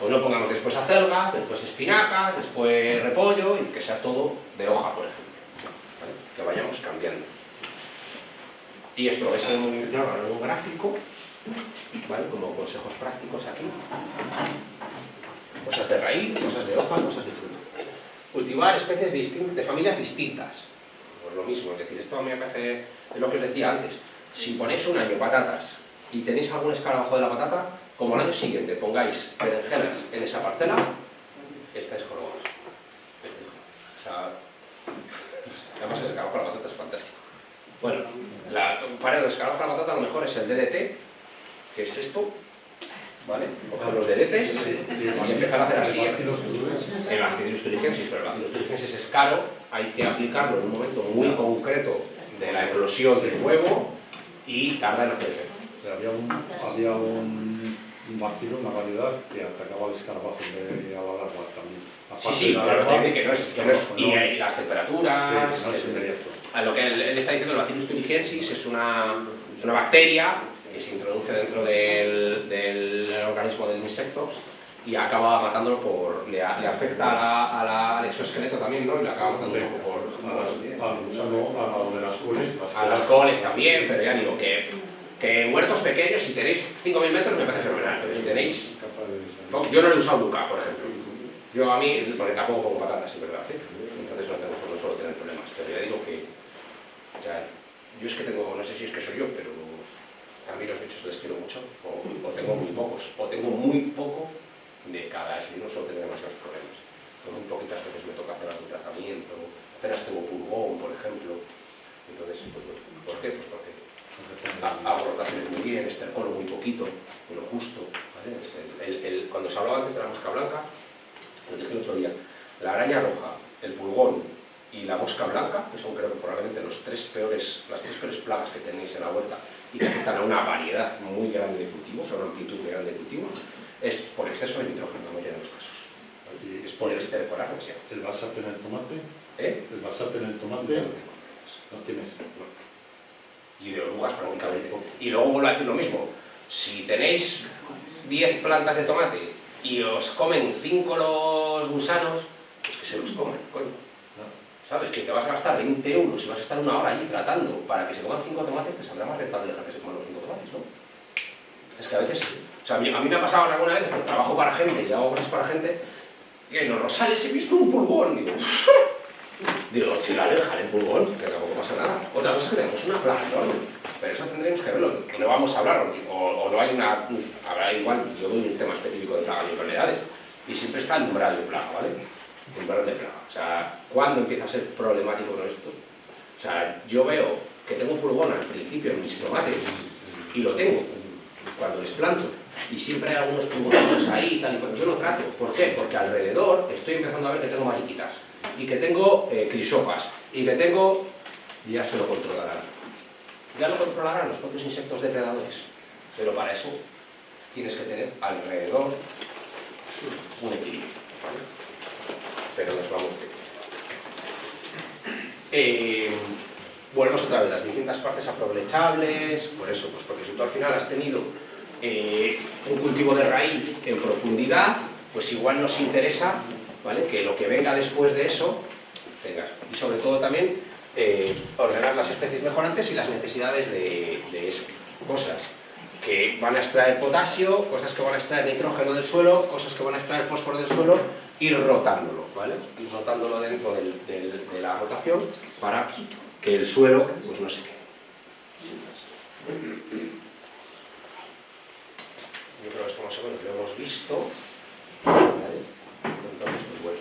pues no pongamos después acelgas, después espinacas, después repollo, y que sea todo de hoja, por ejemplo, ¿vale? Que vayamos cambiando. Y esto lo vais a ver en un gráfico, ¿vale? Como consejos prácticos aquí. Cosas de raíz, cosas de hoja, cosas de fruto. Cultivar especies de familias distintas. Pues lo mismo, es decir, esto a mí me parece lo que os decía antes. Si ponéis un año patatas y tenéis algún escarabajo de la patata, como al año siguiente pongáis berenjenas en esa parcela, estáis jorobados. O sea, además el escarabajo de la patata es fantástico. Bueno, para el escarabajo de la patata a lo mejor es el DDT, que es esto, ¿vale? Coger los DDTs y empezar a hacer así. El Bacillus thuringiensis, pero el Bacillus thuringiensis es caro, hay que aplicarlo en un momento muy concreto de la eclosión del huevo y tarda en hacer efecto. Había un bacilo, una variedad que atacaba al escarabajo de la larva también. Sí, pero te dice que no es y las temperaturas. Sí, no es inmediato. A lo que él está diciendo, el Bacillus thuringiensis es una bacteria que se introduce dentro del organismo del insecto y acaba matándolo le afecta al exoesqueleto también, ¿no? Y le acaba matando un poco de las coles. A las coles también, pero ya digo que en huertos pequeños, si tenéis 5.000 metros me parece fenomenal, pero si tenéis... No, yo no le he usado nunca, por ejemplo. Yo a mí, porque tampoco pongo patatas, es verdad, ¿eh? Entonces no suelo tener problemas, pero ya digo que... O sea, yo es que tengo, no sé si es que soy yo, pero a mí los bichos les quiero mucho, o tengo muy pocos, o tengo muy poco de cada eso, yo no suelo tener demasiados problemas. Muy poquitas veces me toca hacer algún tratamiento, apenas tengo pulgón, por ejemplo. Entonces, pues, ¿por qué? Pues porque hago rotaciones muy bien, estercolo muy poquito, lo justo, ¿vale? Cuando se hablaba antes de la mosca blanca, lo dije el otro día, la araña roja, el pulgón y la mosca blanca, que son creo que probablemente las tres peores plagas que tenéis en la huerta y que afectan a una variedad muy grande de cultivos, a una amplitud muy grande de cultivos, es por exceso de nitrógeno en la mayoría de los casos. Es por el estercolar demasiado. ¿El basarte en el tomate? ¿Eh? ¿El basarte en el tomate? No tienes. Y de orugas prácticamente. Y luego vuelvo a decir lo mismo. Si tenéis 10 plantas de tomate y os comen 5 los gusanos, pues que se los comen, coño. ¿Sabes? Que te vas a gastar 20 euros y vas a estar una hora allí tratando para que se coman 5 tomates, te saldrá más rentable dejar que se coman los 5 tomates, ¿no? Es que a veces, o sea, a mí me ha pasado alguna vez, porque trabajo para gente y hago cosas para gente, y en los rosales he visto un pulgón, digo, si la dejan el pulgón, que tampoco pasa nada. Otra cosa es que tenemos una plaga enorme, pero eso tendremos que verlo, y no vamos a hablar, o no hay una, habrá igual, yo doy un tema específico de plagas y enfermedades, y siempre está el umbral de plaga, ¿vale? El umbral de plaga, o sea, ¿cuándo empieza a ser problemático con esto? O sea, yo veo que tengo pulgón al principio en mis tomates, y lo tengo cuando les planto, y siempre hay algunos pulgoncitos ahí y tal, y cuando yo lo trato. ¿Por qué? Porque alrededor estoy empezando a ver que tengo mariquitas, y que tengo crisopas, y que tengo... ya se lo controlarán. Ya lo controlarán los propios insectos depredadores, pero para eso tienes que tener alrededor un equilibrio, ¿vale? Pero nos vamos de... Volvemos otra vez, las distintas partes aprovechables, por eso, pues porque si tú al final has tenido un cultivo de raíz en profundidad, pues igual nos interesa, ¿vale?, que lo que venga después de eso tengas. Y sobre todo también ordenar las especies mejorantes y las necesidades de eso. Cosas que van a extraer potasio, cosas que van a extraer nitrógeno del suelo, cosas que van a extraer fósforo del suelo, ir rotándolo, ¿vale? Ir rotándolo dentro de la rotación para que el suelo pues no se quede. Yo creo que esto más o menos lo hemos visto, ¿vale? Entonces, pues bueno,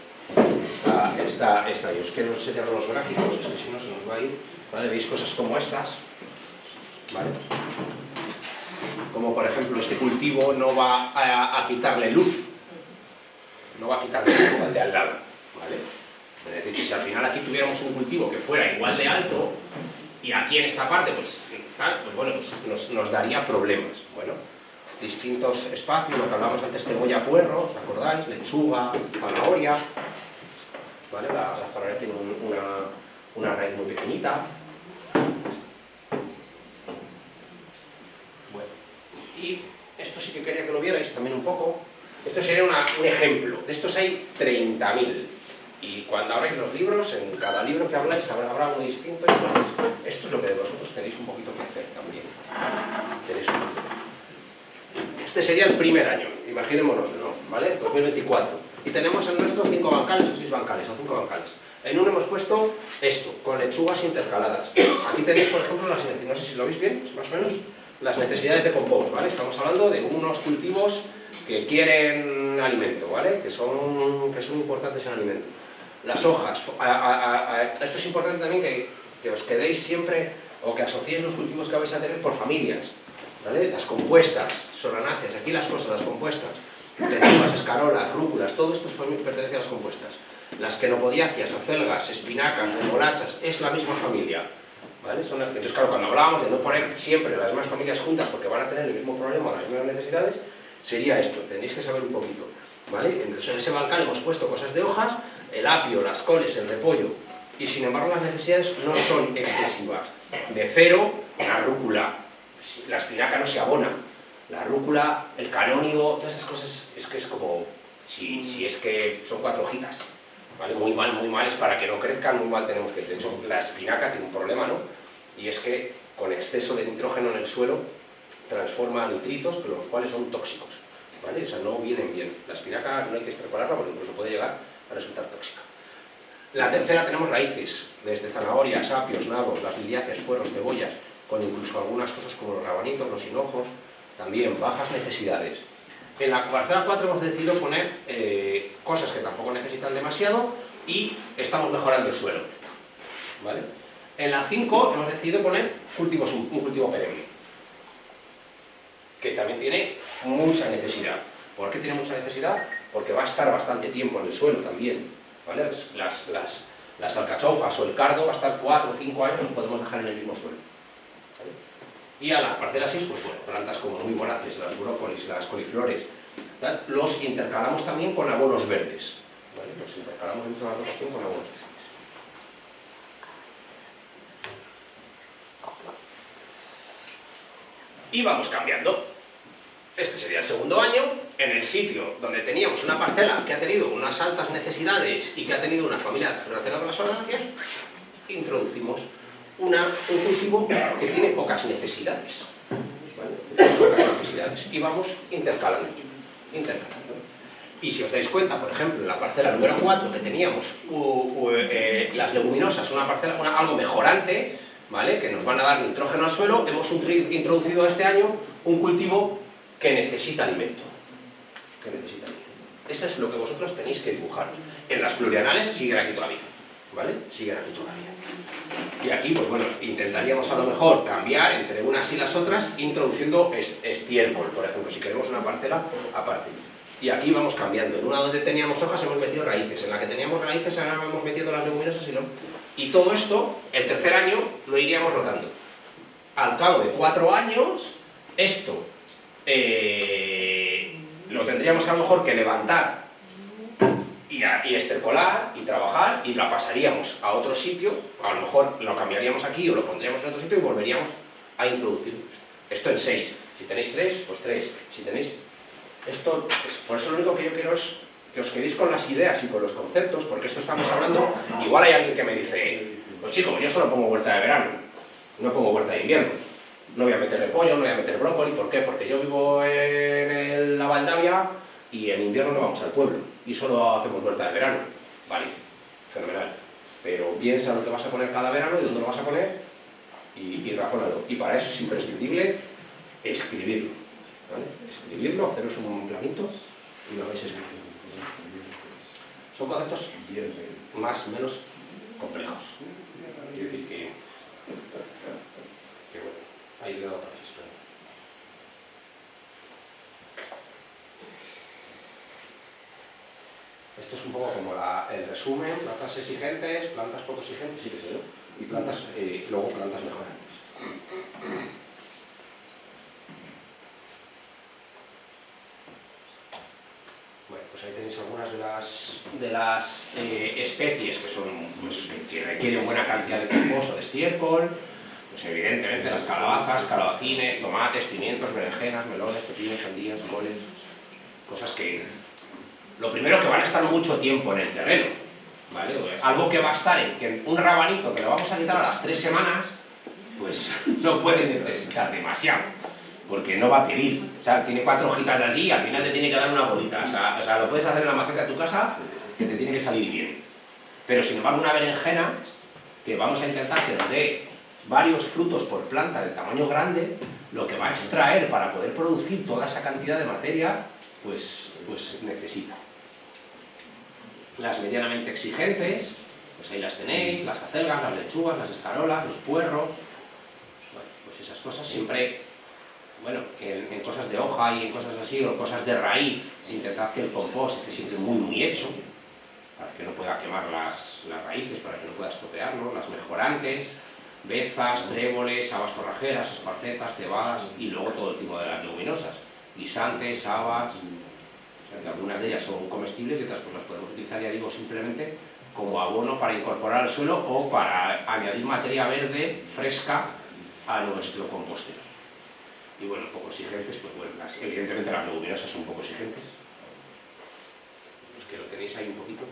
esta yo os quiero enseñar los gráficos, es que si no se nos va a ir, ¿vale? Veis cosas como estas, ¿vale? Como por ejemplo este cultivo no va a quitarle luz, no va a quitarle luz al de al lado, ¿vale? Es decir, que si al final aquí tuviéramos un cultivo que fuera igual de alto y aquí en esta parte, pues, pues bueno, pues nos daría problemas. Bueno, distintos espacios, lo que hablábamos antes, cebolla, puerro, ¿os acordáis? Lechuga, zanahoria, ¿vale? La zanahoria tiene una raíz muy pequeñita. Bueno, y esto sí que quería que lo vierais también un poco. Esto sería un ejemplo. De estos hay 30.000. Y cuando abráis los libros, en cada libro que habláis habrá uno distinto. Y esto es lo que vosotros tenéis un poquito que hacer también. Tenéis un poquito. Este sería el primer año, imaginémonoslo, ¿vale? 2024. Y tenemos en nuestro 5 bancales o 6 bancales o 5 bancales. En uno hemos puesto esto, con lechugas intercaladas. Aquí tenéis, por ejemplo, no sé si lo veis bien, más o menos, las necesidades de compost, ¿vale? Estamos hablando de unos cultivos que quieren alimento, ¿vale? Que son importantes en alimento. Las hojas, esto es importante también que os quedéis siempre, o que asociéis los cultivos que vais a tener por familias, ¿vale? Las compuestas, solanáceas, aquí las cosas, las compuestas, lechugas, escarolas, rúculas, todo esto pertenece a las compuestas. Las quenopodiáceas, acelgas, espinacas, remolachas, es la misma familia, ¿vale? Entonces, claro, cuando hablábamos de no poner siempre las mismas familias juntas porque van a tener el mismo problema, las mismas necesidades, sería esto, tenéis que saber un poquito, ¿vale? Entonces, en ese bancal hemos puesto cosas de hojas, el apio, las coles, el repollo, y sin embargo las necesidades no son excesivas. De cero, la rúcula, la espinaca no se abona, la rúcula, el canónigo, todas esas cosas es que es como, si es que son 4 hojitas, ¿vale? Muy mal es para que no crezcan, muy mal tenemos que, de hecho la espinaca tiene un problema, ¿no? Y es que con exceso de nitrógeno en el suelo transforma nitritos, los cuales son tóxicos, ¿vale? O sea, no vienen bien. La espinaca no hay que extrapolarla porque incluso puede llegar a resultar tóxica. La tercera tenemos raíces, desde zanahorias, apios, nabos, las liliáceas, puerros, cebollas, con incluso algunas cosas como los rabanitos, los hinojos, también bajas necesidades. En la parcela 4 hemos decidido poner cosas que tampoco necesitan demasiado y estamos mejorando el suelo, ¿vale? En la 5 hemos decidido poner un cultivo perenne, que también tiene mucha necesidad. ¿Por qué tiene mucha necesidad? Porque va a estar bastante tiempo en el suelo también, ¿vale? Las alcachofas o el cardo va a estar 4 o 5 años, los podemos dejar en el mismo suelo, ¿vale? Y a la parcela 6, pues bueno, plantas como muy voraces, las brócolis, las coliflores, ¿vale? Los intercalamos también con abonos verdes, ¿vale? Los intercalamos dentro de la rotación con abonos verdes. Y vamos cambiando. Este sería el segundo año. En el sitio donde teníamos una parcela que ha tenido unas altas necesidades y que ha tenido una familia relacionada con las solanáceas, introducimos un cultivo que tiene pocas necesidades, ¿vale? Pocas necesidades. Y vamos intercalando. Y si os dais cuenta, por ejemplo, en la parcela número 4 que teníamos las leguminosas, una parcela, algo mejorante, ¿vale? Que nos van a dar nitrógeno al suelo, hemos introducido este año un cultivo que necesita alimento. Eso es lo que vosotros tenéis que dibujaros. En las plurianales siguen aquí todavía, ¿vale? Siguen aquí todavía. Y aquí, pues bueno, intentaríamos a lo mejor cambiar entre unas y las otras, introduciendo estiércol, por ejemplo, si queremos una parcela aparte. Y aquí vamos cambiando. En una donde teníamos hojas hemos metido raíces, en la que teníamos raíces ahora vamos metiendo las leguminosas y no. Y todo esto, el tercer año, lo iríamos rotando. Al cabo de 4 años, esto lo tendríamos a lo mejor que levantar y estercolar y trabajar y la pasaríamos a otro sitio, a lo mejor lo cambiaríamos aquí o lo pondríamos en otro sitio y volveríamos a introducir esto en 6. Si tenéis 3, pues 3. Si tenéis... Esto, por eso lo único que yo quiero es que os quedéis con las ideas y con los conceptos, porque esto estamos hablando, igual hay alguien que me dice, pues chico, yo solo pongo huerta de verano, no pongo huerta de invierno, no voy a meter repollo, no voy a meter brócoli, ¿por qué? Porque yo vivo en la Valdavia y en invierno no vamos al pueblo y solo hacemos huerta de verano, vale, fenomenal, pero piensa lo que vas a poner cada verano y dónde lo vas a poner y razónalo, y para eso es imprescindible escribirlo, ¿vale? Escribirlo, haceros un planito y lo vais escribiendo. Son conceptos más o menos complejos. Quiero decir que bueno, ahí le he dado otra historia. Esto es un poco como el resumen: plantas exigentes, plantas poco exigentes, sí que sé yo, y plantas, luego plantas mejorantes. Bueno, pues ahí tenéis algunas de las especies que son, pues, que requieren buena cantidad de compost o de estiércol. Pues evidentemente las calabazas, calabacines, tomates, pimientos, berenjenas, melones, pepinos, sandías, moles, cosas que... Lo primero que van a estar mucho tiempo en el terreno, ¿vale? Algo que va a estar en un rabanito que lo vamos a quitar a las 3 semanas, pues no puede necesitar demasiado, porque no va a pedir. O sea, tiene 4 hojitas así y al final te tiene que dar una bolita. O sea, lo puedes hacer en la maceta de tu casa, que te tiene que salir bien. Pero sin embargo una berenjena, que vamos a intentar que nos dé varios frutos por planta de tamaño grande, lo que va a extraer para poder producir toda esa cantidad de materia, pues necesita. Las medianamente exigentes, pues ahí las tenéis, las acelgas, las lechugas, las escarolas, los puerros, bueno, pues esas cosas siempre, bueno, en cosas de hoja y en cosas así, o cosas de raíz, intentad que el compost esté siempre muy hecho, para que no pueda quemar las raíces, para que no pueda estropearlo, las mejorantes, bezas, tréboles, habas forrajeras, esparcetas, cebadas y luego todo el tipo de las leguminosas, guisantes, habas, o sea, que algunas de ellas son comestibles y otras pues las podemos utilizar, ya digo, simplemente como abono para incorporar al suelo o para añadir materia verde fresca a nuestro compostero. Y bueno, poco exigentes, pues bueno, evidentemente las leguminosas son un poco exigentes, los que lo tenéis ahí un poquito.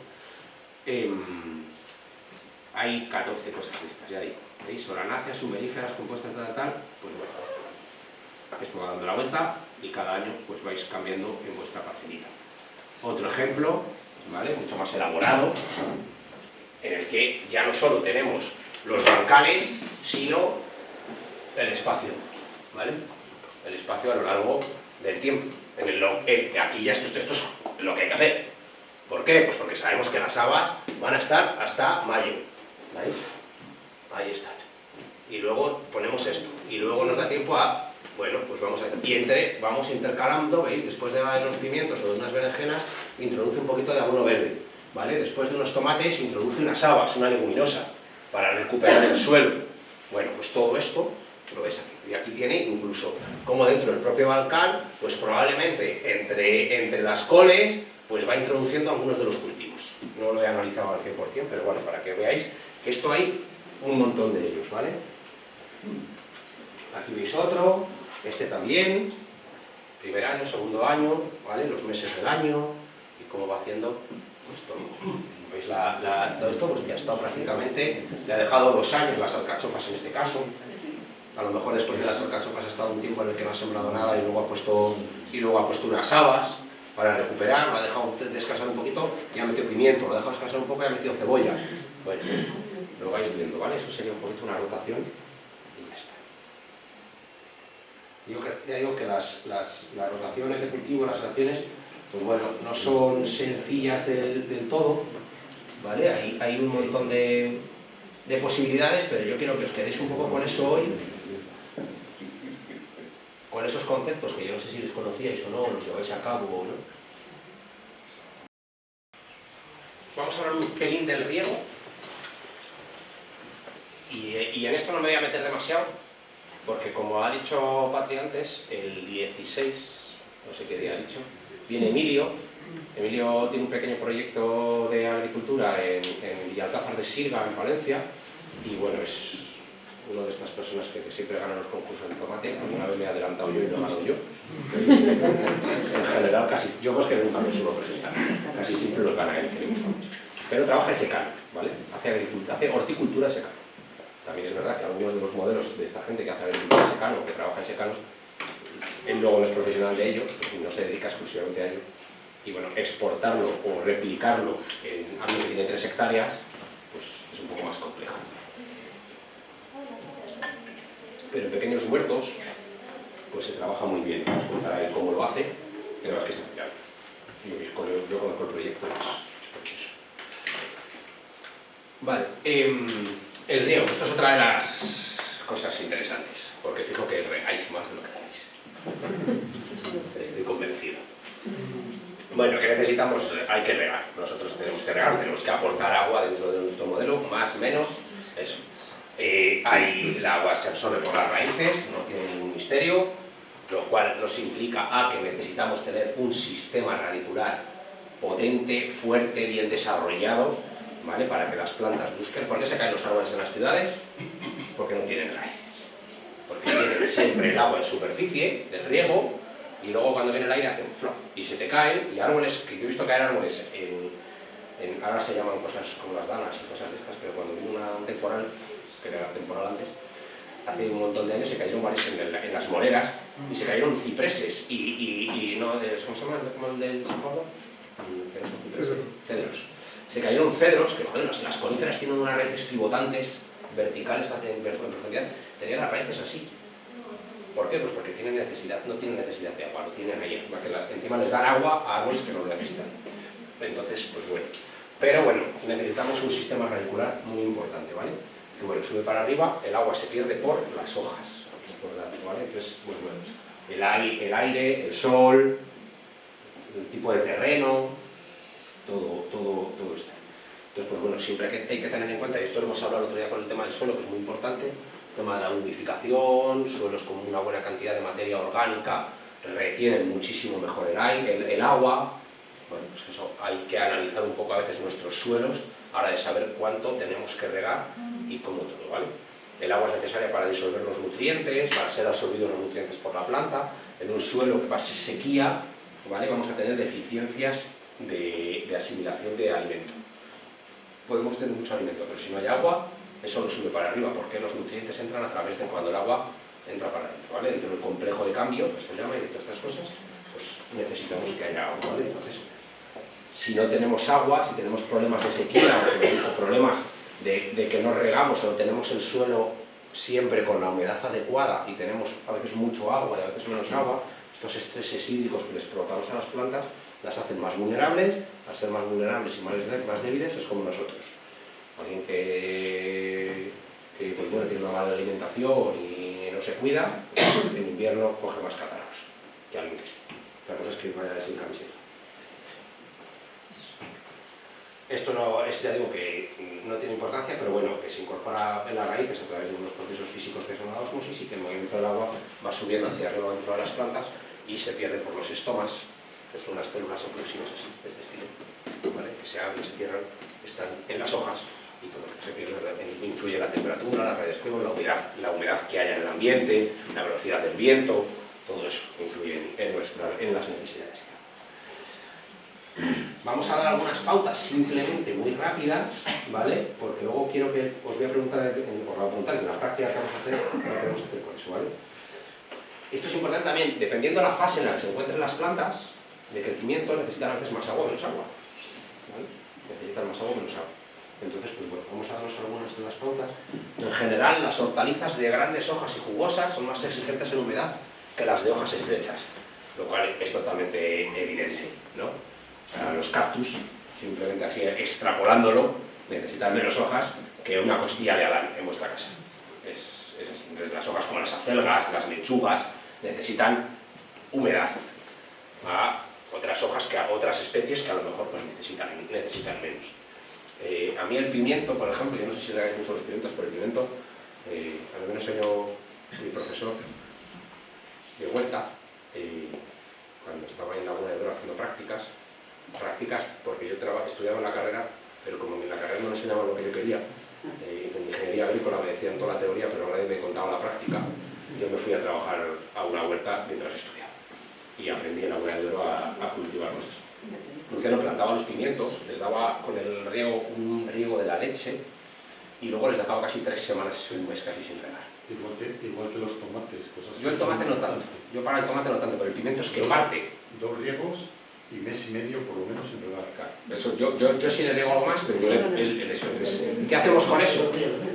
Hay 14 cosas listas, ya digo, ¿veis? Solanáceas, sumeríferas, compuestas tal, pues bueno, esto va dando la vuelta y cada año pues vais cambiando en vuestra parcelita. Otro ejemplo, ¿vale? Mucho más elaborado, en el que ya no solo tenemos los bancales, sino el espacio, ¿vale? El espacio a lo largo del tiempo. Aquí ya esto es lo que hay que hacer. ¿Por qué? Pues porque sabemos que las habas van a estar hasta mayo, ¿veis? Ahí están. Y luego ponemos esto. Y luego nos da tiempo a... Bueno, pues vamos a... vamos intercalando, ¿veis? Después de unos pimientos o de unas berenjenas, introduce un poquito de abono verde, ¿vale? Después de unos tomates, introduce unas habas, una leguminosa, para recuperar el suelo. Bueno, pues todo esto lo veis aquí. Y aquí tiene incluso, como dentro del propio bancal, pues probablemente entre las coles, pues va introduciendo algunos de los cultivos. No lo he analizado al 100%, pero bueno, para que veáis que esto hay un montón de ellos, ¿vale? Aquí veis otro, este también, primer año, segundo año, ¿vale? Los meses del año y cómo va haciendo pues todo. ¿Veis todo esto? Pues que ha estado prácticamente, le ha dejado 2 años las alcachofas en este caso. A lo mejor después de las alcachofas ha estado un tiempo en el que no ha sembrado nada y luego ha puesto unas habas para recuperar, lo ha dejado descansar un poquito y ha metido pimiento, lo ha dejado descansar un poco y ha metido cebolla. Bueno, lo vais viendo, ¿vale? Eso sería un poquito una rotación y ya está. Ya digo que las rotaciones de cultivo, las rotaciones, pues bueno, no son sencillas del todo, ¿vale? Hay un montón de posibilidades, pero yo quiero que os quedéis un poco con eso hoy, con esos conceptos que yo no sé si les conocíais o no, los lleváis a cabo o no. Vamos a hablar un pelín del riego, y en esto no me voy a meter demasiado, porque como ha dicho Patri antes, el 16, no sé qué día ha dicho, viene Emilio. Emilio tiene un pequeño proyecto de agricultura en Villalcázar de Sirga, en Palencia, y bueno, es una de estas personas que siempre ganan los concursos de tomate. Alguna vez me he adelantado yo y lo he ganado yo. En general, casi, yo pues que nunca me suelo presentar, casi siempre los gana él, que le gusta mucho. Pero trabaja en secano, ¿vale? Hace horticultura de secano. También es verdad que algunos de los modelos de esta gente que hace agricultura de secano, que trabaja en secano, él luego no es profesional de ello, pues no se dedica exclusivamente a ello. Y bueno, exportarlo o replicarlo en algo que tiene 3 hectáreas, pues es un poco más complejo. Pero en pequeños huertos, pues se trabaja muy bien. Os contará él cómo lo hace, pero es que es admirable. Yo conozco el proyecto, es precioso. Vale, el riego, esto es otra de las cosas interesantes, porque fijo que regáis más de lo que dais. Estoy convencido. Bueno, ¿qué necesitamos? Hay que regar. Nosotros tenemos que regar, tenemos que aportar agua dentro de nuestro modelo, más o menos, eso. El agua se absorbe por las raíces, no tiene ningún misterio, lo cual nos implica a que necesitamos tener un sistema radicular potente, fuerte, bien desarrollado, ¿vale? Para que las plantas busquen. ¿Por qué se caen los árboles en las ciudades? Porque no tienen raíces. siempre el agua en superficie del riego y luego cuando viene el aire hace un flop y se te caen, y árboles, que yo he visto caer árboles ahora se llaman cosas como las danas y cosas de estas, pero cuando vino un temporal, que era temporal antes, hace un montón de años se cayeron varios en las moreras y se cayeron cipreses y no, ¿cómo se llama? ¿Cómo el del San Pablo? Que no son cipreses, cedros. Se cayeron cedros, que joder, las coníferas tienen unas raíces pivotantes, verticales en profundidad, tenían las raíces así. ¿Por qué? Pues porque tienen necesidad, no tienen necesidad de agua, no tienen aire. Encima les dan agua a árboles que no lo necesitan. Entonces, pues bueno. Pero bueno, necesitamos un sistema radicular muy importante, ¿vale? Que bueno, sube para arriba, el agua se pierde por las hojas, ¿vale? Entonces, bueno, el aire, el sol, el tipo de terreno, todo esto. Entonces, pues bueno, siempre hay que tener en cuenta, y esto lo hemos hablado el otro día con el tema del suelo, que es muy importante, el tema de la humidificación, suelos con una buena cantidad de materia orgánica retienen muchísimo mejor el aire, el agua. Bueno, pues eso, hay que analizar un poco a veces nuestros suelos a la hora de saber cuánto tenemos que regar y cómo todo, ¿vale? El agua es necesaria para disolver los nutrientes, para ser absorbidos los nutrientes por la planta. En un suelo que pase sequía, ¿vale? Vamos a tener deficiencias de asimilación de alimento. Podemos tener mucho alimento, pero si no hay agua, eso no sube para arriba, porque los nutrientes entran a través de cuando el agua entra para adentro, ¿vale? Dentro del complejo de cambio, que se llama, y de todas estas cosas, pues necesitamos que haya agua, ¿vale? Entonces, si no tenemos agua, si tenemos problemas de sequía o problemas de que no regamos o tenemos el suelo siempre con la humedad adecuada y tenemos a veces mucho agua y a veces menos agua, estos estreses hídricos que les provocamos a las plantas las hacen más vulnerables. Al ser más vulnerables y más débiles es como nosotros. Alguien que pues bueno, tiene una mala alimentación y no se cuida, en invierno coge más catarros que alguien que otra cosa es que vaya sin camiseta. Esto no es, ya digo, que no tiene importancia, pero bueno, que se incorpora en las raíces a través de unos procesos físicos que son la ósmosis y que el movimiento del agua va subiendo hacia arriba dentro de las plantas y se pierde por los estomas, que son unas células oclusivas así, de este estilo, ¿vale? Que se abren, se cierran, están en las hojas y todo se pierde, influye la temperatura, la radiación, la humedad que haya en el ambiente, la velocidad del viento, todo eso influye en las necesidades. Vamos a dar algunas pautas simplemente muy rápidas, ¿vale? Porque luego quiero que os voy a preguntar, en la práctica que vamos a hacer, qué vamos a hacer con eso, ¿vale? Esto es importante también, dependiendo de la fase en la que se encuentren las plantas de crecimiento, necesitan a veces más agua o menos agua, ¿vale? Necesitan más agua o menos agua. Entonces, pues bueno, vamos a darnos algunas de las pautas. En general, las hortalizas de grandes hojas y jugosas son más exigentes en humedad que las de hojas estrechas, lo cual es totalmente evidente, ¿no? O sea, los cactus, simplemente así extrapolándolo, necesitan menos hojas que una costilla de Adán en vuestra casa. Es así. Entonces, las hojas como las acelgas, las lechugas, necesitan humedad a otras hojas, que a otras especies que a lo mejor pues, necesitan menos. A mí el pimiento, por ejemplo, yo no sé si le hagáis uso a los pimientos, pero el pimiento, a mí me enseñó mi profesor de huerta, cuando estaba en Laguna de Duero haciendo prácticas porque yo estudiaba en la carrera, pero como en la carrera no me enseñaban lo que yo quería, en ingeniería agrícola me decían toda la teoría, pero nadie me contaba la práctica, yo me fui a trabajar a una huerta mientras estudiaba y aprendí en Laguna de Duero a cultivar cosas. Luciano plantaba los pimientos, les daba con el riego un riego de la leche y luego les dejaba casi 3 semanas, un mes casi sin regar. Igual que los tomates, cosas así. Yo el tomate no tanto, pero el pimiento es que parte. 2 riegos y mes y medio por lo menos sin regar. Eso, yo sí le riego algo más, pero ¿qué hacemos con eso?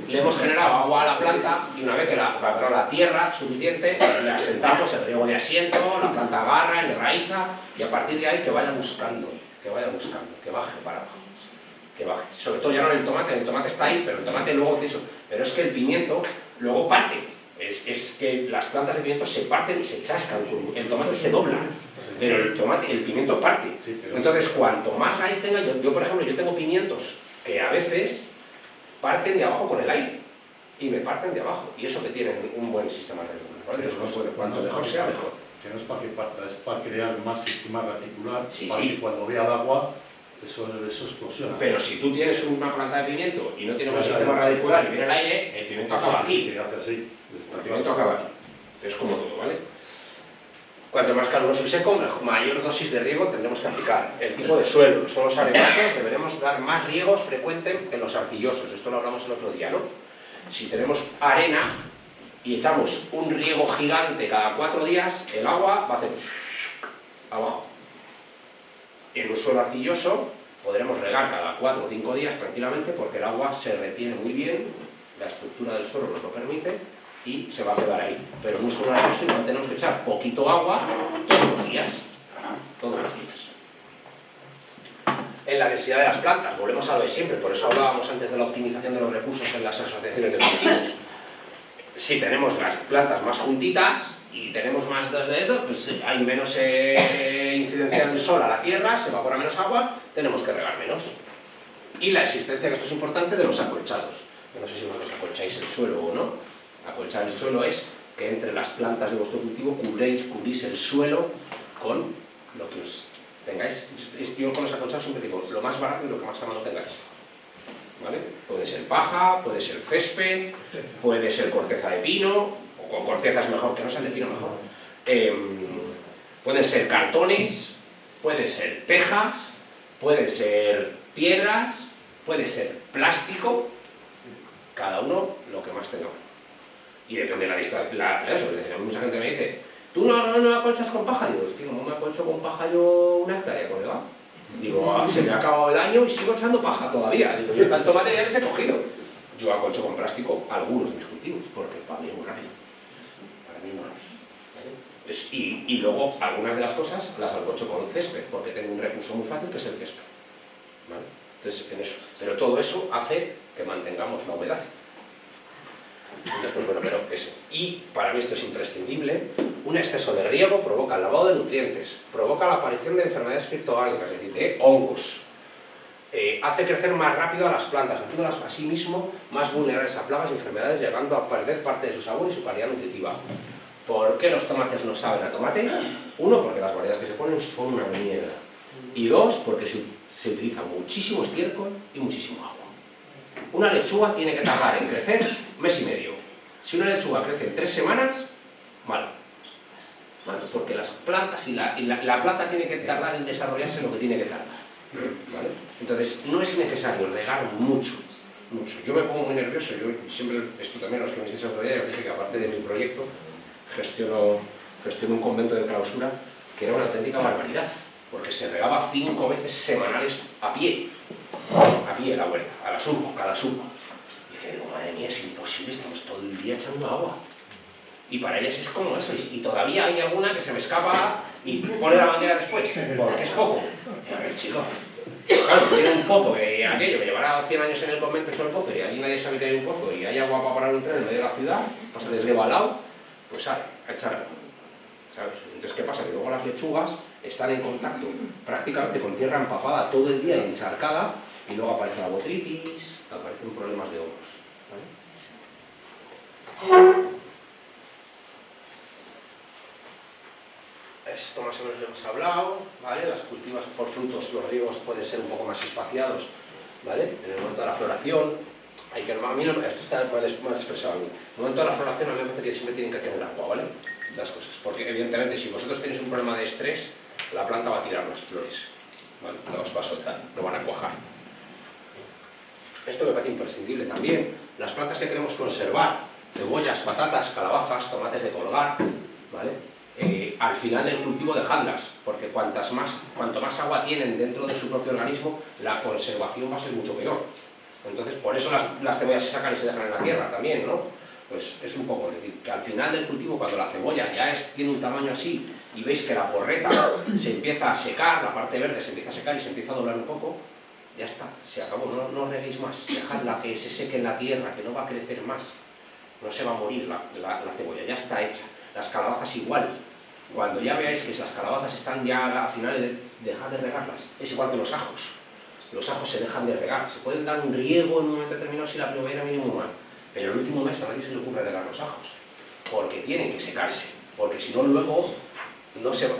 Le hemos generado agua a la planta y una vez que la tierra suficiente, le asentamos el riego de asiento, la planta agarra, enraiza y a partir de ahí que vaya buscando, que baje para abajo. Que baje. Sobre todo ya no en el tomate está ahí, pero el tomate luego eso. Pero es que el pimiento luego parte. Es que las plantas de pimiento se parten y se chascan, el tomate se dobla, pero el pimiento parte. Entonces, cuanto más raíz tenga, yo por ejemplo, yo tengo pimientos que a veces parten de abajo con el aire, y me parten de abajo, y eso que tienen un buen sistema radicular, ¿vale? Bueno, cuanto mejor sea, mejor. Que no es para que parta, es para crear más sistema radicular, sí, para que cuando vea el agua, eso explosiona. Pero si tú tienes una planta de pimiento y no tienes un sistema radicular y viene el aire, el pimiento acaba aquí. Que hace así. El pimiento acaba aquí. es como todo, ¿vale? Cuanto más caluroso y seco, mayor dosis de riego tendremos que aplicar. El tipo de suelo, los suelos arenosos, deberemos dar más riegos frecuentes que en los arcillosos. Esto lo hablamos el otro día, ¿no? Si tenemos arena y echamos un riego gigante cada 4 días, el agua va a hacer abajo. En un suelo arcilloso podremos regar cada 4 o 5 días tranquilamente porque el agua se retiene muy bien, la estructura del suelo nos lo permite, y se va a quedar ahí. Pero en un suelo arenoso igual tenemos que echar poquito agua todos los días. Todos los días. En la densidad de las plantas, volvemos a lo de siempre, por eso hablábamos antes de la optimización de los recursos en las asociaciones de cultivos. Si tenemos las plantas más juntitas y tenemos más de pues hay menos incidencia del sol a la tierra, se evapora menos agua, tenemos que regar menos. Y la existencia, que esto es importante, de los acolchados. Yo no sé si vosotros acolcháis el suelo o no. Acolchar el suelo es que entre las plantas de vuestro cultivo cubrís el suelo con lo que os tengáis. Yo con los acolchados siempre digo, lo más barato y lo que más a mano tengáis. ¿Vale? Puede ser paja, puede ser césped, puede ser corteza de pino, o con corteza es mejor, que no sea de pino mejor. Pueden ser cartones, pueden ser tejas, pueden ser piedras, puede ser plástico, cada uno lo que más tenga. Y depende de la distancia, eso, mucha gente me dice, ¿tú no acolchas con paja? Digo, tío, ¿cómo me acolcho con paja yo 1 hectárea, colega? Digo, se me ha acabado el año y sigo echando paja todavía. Digo, y está el tomate ya les he cogido. Yo acolcho con plástico algunos de mis cultivos, porque para mí es muy rápido. Para mí es muy rápido. ¿Vale? Y luego, algunas de las cosas las acolcho con césped, porque tengo un recurso muy fácil que es el césped. ¿Vale? Entonces, en eso. Pero todo eso hace que mantengamos la humedad. Entonces, pues bueno, pero eso. Y para mí esto es imprescindible. Un exceso de riego provoca el lavado de nutrientes, provoca la aparición de enfermedades criptogáricas, es decir, de hongos. Hace crecer más rápido a las plantas, haciéndolas a sí mismo más vulnerables a plagas y enfermedades, llegando a perder parte de su sabor y su calidad nutritiva. ¿Por qué los tomates no saben a tomate? 1, porque las variedades que se ponen son una mierda. Y 2, porque se utiliza muchísimo estiércol y muchísimo agua. Una lechuga tiene que tardar en crecer 1 mes y medio. Si una lechuga crece en 3 semanas, mal. ¿Vale? Porque las plantas y la planta tiene que tardar en desarrollarse lo que tiene que tardar. ¿Vale? Entonces, no es necesario regar mucho. Yo me pongo muy nervioso, yo siempre, esto también los que me hicisteis el otro día, os dije que aparte de mi proyecto, gestiono un convento de clausura que era una auténtica barbaridad, porque se regaba 5 veces semanales a pie la huerta, cada surco. Y dice, digo, madre mía, es imposible, estamos todo el día echando agua. Y para ellas es como eso, y todavía hay alguna que se me escapa y pone la manguera después, porque es poco. Y a ver, chicos, claro, tiene un pozo que aquello me llevará 100 años en el convento hecho el pozo y allí nadie sabe que hay un pozo y hay agua para parar un tren en medio de la ciudad, pasa el desgrego al lado, pues sale a echar agua. ¿Sabes? Entonces, ¿qué pasa? Que luego las lechugas están en contacto prácticamente con tierra empapada todo el día, encharcada, y luego aparece la botritis, aparecen problemas de hongos. ¿Vale? Esto más o menos lo hemos hablado, ¿vale? Las cultivos por frutos, los riegos pueden ser un poco más espaciados, ¿vale? En el momento de la floración, hay que, a mí esto está más expresado a mí. En el momento de la floración a mí me parece que siempre tienen que tener agua, ¿vale? Las cosas, porque evidentemente si vosotros tenéis un problema de estrés, la planta va a tirar las flores, ¿vale? No os va a soltar, no van a cuajar. Esto me parece imprescindible también. Las plantas que queremos conservar, cebollas, patatas, calabazas, tomates de colgar, ¿vale? Al final del cultivo dejadlas, porque cuanto más agua tienen dentro de su propio organismo, la conservación va a ser mucho peor. Entonces, por eso las cebollas se sacan y se dejan en la tierra también, ¿no? Pues es un poco, es decir, que al final del cultivo, cuando la cebolla ya tiene un tamaño así, y veis que la porreta se empieza a secar, la parte verde se empieza a secar y se empieza a doblar un poco, ya está, se acabó, no reguéis más, dejadla que se seque en la tierra, que no va a crecer más, no se va a morir la cebolla, ya está hecha. Las calabazas igual, cuando ya veáis que las calabazas están ya a finales, dejad de regarlas, es igual que los ajos se dejan de regar, se pueden dar un riego en un momento determinado si la primavera viene muy mal, pero el último mes a nadie se le ocurre regar los ajos, porque tienen que secarse, porque si no luego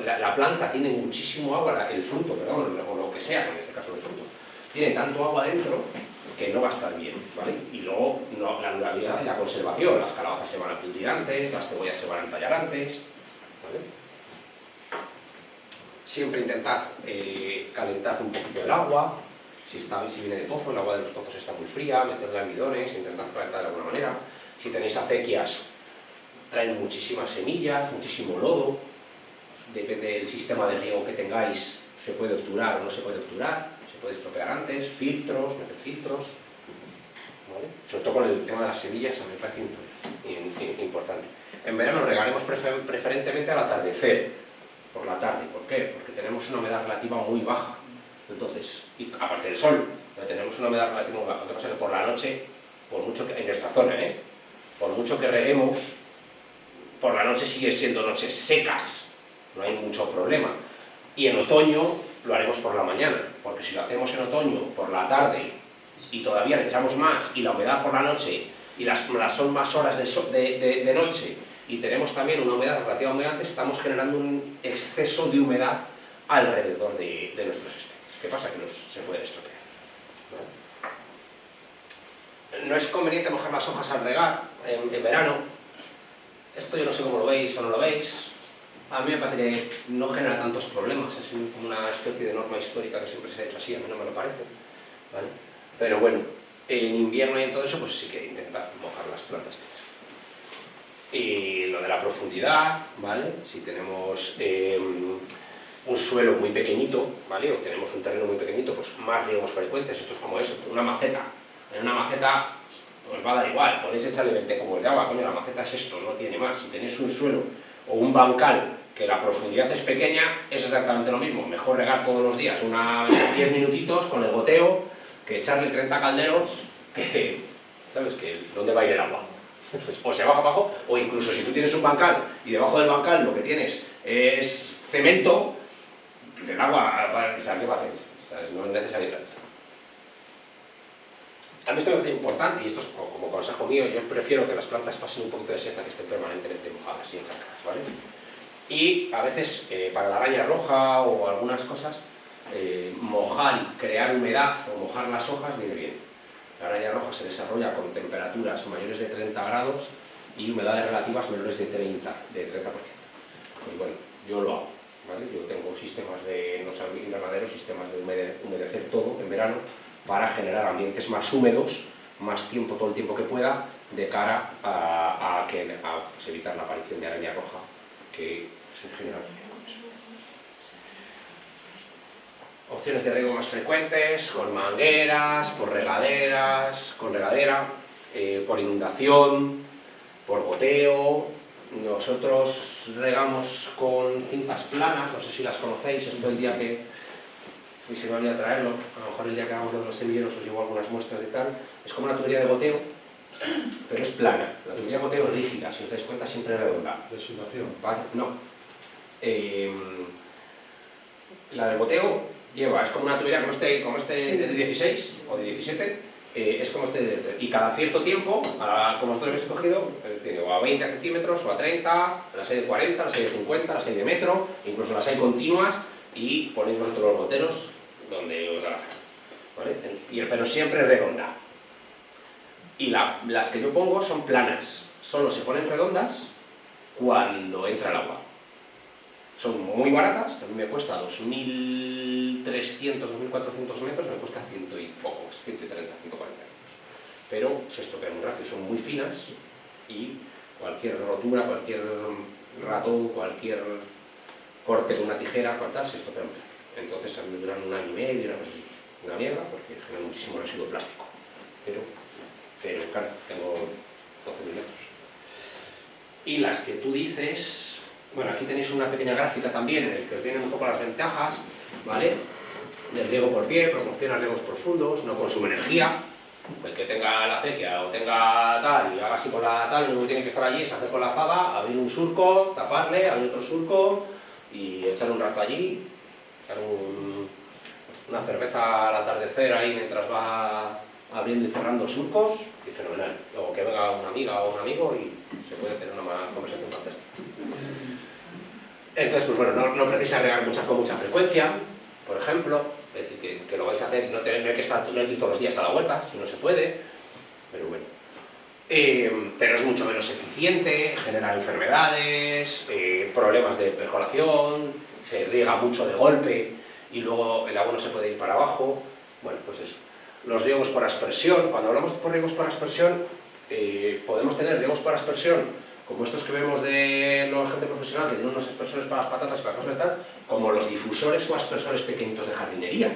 la planta tiene muchísimo agua, el fruto, perdón, o lo que sea, en este caso el fruto, tiene tanto agua dentro que no va a estar bien, ¿vale? Y luego la durabilidad y la conservación, las calabazas se van a pudrir antes, las cebollas se van a entallar antes, ¿vale? Siempre intentad calentar un poquito el agua, si viene de pozo, el agua de los pozos está muy fría, metedla en bidones, intentad calentar de alguna manera. Si tenéis acequias, traen muchísimas semillas, muchísimo lodo, depende del sistema de riego que tengáis, se puede obturar o no se puede obturar, se puede estropear antes, filtros, meter filtros, ¿vale? Sobre todo con el tema de las semillas, a mí me parece importante. En verano regaremos preferentemente al atardecer, por la tarde. ¿Por qué? Porque tenemos una humedad relativa muy baja. Entonces, y aparte del sol, tenemos una humedad relativa muy baja. Lo que pasa es que por la noche, por mucho que, en nuestra zona, por mucho que reguemos, por la noche sigue siendo noches secas, no hay mucho problema. Y en otoño lo haremos por la mañana, porque si lo hacemos en otoño por la tarde y todavía le echamos más, y la humedad por la noche, y son más horas de noche, y tenemos también una humedad relativamente alta, estamos generando un exceso de humedad alrededor de nuestros especies. ¿Qué pasa? Que se pueden estropear, ¿no? No es conveniente mojar las hojas al regar en verano. Esto yo no sé cómo lo veis o no lo veis. A mí me parece que no genera tantos problemas, es como una especie de norma histórica que siempre se ha hecho así, a mí no me lo parece, ¿vale? Pero bueno, en invierno y en todo eso, pues sí que intentar mojar las plantas. Y lo de la profundidad, ¿vale? Si tenemos un suelo muy pequeñito, ¿vale? O tenemos un terreno muy pequeñito, pues más riegos frecuentes. Esto es como eso, una maceta. En una maceta os va a dar igual, podéis echarle 20 cubos de agua, coño, la maceta es esto, no tiene más. Si tenéis un suelo o un bancal que la profundidad es pequeña, es exactamente lo mismo. Mejor regar todos los días 10 minutitos con el goteo que echarle 30 calderos, que, ¿sabes? Que ¿dónde va a ir el agua? O se baja abajo, o incluso si tú tienes un bancal y debajo del bancal lo que tienes es cemento, el agua, o sea, ¿qué va a hacer? ¿Sabes? No es necesario tanto. También esto es importante, y esto es como consejo mío, yo prefiero que las plantas pasen un poquito de siesta, que estén permanentemente mojadas y encharcadas, ¿vale? Y a veces, para la araña roja o algunas cosas, mojar y crear humedad o mojar las hojas viene bien. La araña roja se desarrolla con temperaturas mayores de 30 grados y humedades relativas menores de 30%. Pues bueno, yo lo hago, ¿vale? Yo tengo sistemas no solo invernaderos, sistemas de humedecer todo en verano para generar ambientes más húmedos, más tiempo, todo el tiempo que pueda, de cara a pues, evitar la aparición de araña roja, que se genera. Opciones de riego más frecuentes, con mangueras, por regaderas, con regadera, por inundación, por goteo. Nosotros regamos con cintas planas, no sé si las conocéis, esto el día que... y se me olvida traerlo, a lo mejor el día que hagamos los semilleros os llevo algunas muestras de tal. Es como una tubería de goteo, pero es plana. La tubería de goteo es rígida, si os dais cuenta siempre es redonda. ¿De sudación? No. La de goteo es como una tubería como este es de 16 o de 17, es como este, y cada cierto tiempo, como esto lo habéis escogido, tiene o a 20 centímetros o a 30, las hay de 40, las hay de 50, las hay de metro, incluso las hay continuas, y ponéis vosotros los goteros donde os da la gana, ¿vale? Pero siempre redonda. Y las que yo pongo son planas, solo se ponen redondas cuando entra el agua. Son muy baratas, a mí me cuesta 2.300, 2.400 metros, me cuesta 100 y pocos, 130, 140 euros. Pero se estropean muy rápido, son muy finas y cualquier rotura, cualquier ratón, cualquier corte con una tijera, se estropean muy rápido. Entonces a mí me duran 1 año y medio, una mierda, porque genera muchísimo residuo plástico. Pero claro, tengo 12.000 metros. Y las que tú dices... Bueno, aquí tenéis una pequeña gráfica también en el que os vienen un poco las ventajas, ¿vale? Del riego por pie, proporciona riegos profundos, no consume energía. El que tenga la acequia o tenga tal y haga así con la tal, lo que tiene que estar allí es hacer con la azada, abrir un surco, taparle, abrir otro surco y echar un rato allí, echar una cerveza al atardecer ahí mientras va abriendo y cerrando surcos, y fenomenal. Luego que venga una amiga o un amigo y se puede tener una conversación fantástica. Entonces, pues bueno, no precisa regar con mucha frecuencia, por ejemplo, Es decir, que lo vais a hacer, no hay que estar todos los días a la huerta, si no se puede, pero bueno. Pero es mucho menos eficiente, genera enfermedades, problemas de percolación, se riega mucho de golpe y luego el agua no se puede ir para abajo. Bueno, pues eso. Los riegos por aspersión, cuando hablamos por riegos por aspersión, podemos tener riegos por aspersión como estos que vemos de la gente profesional que tiene unos aspersores para las patatas y para cosas de tal, como los difusores o aspersores pequeñitos de jardinería,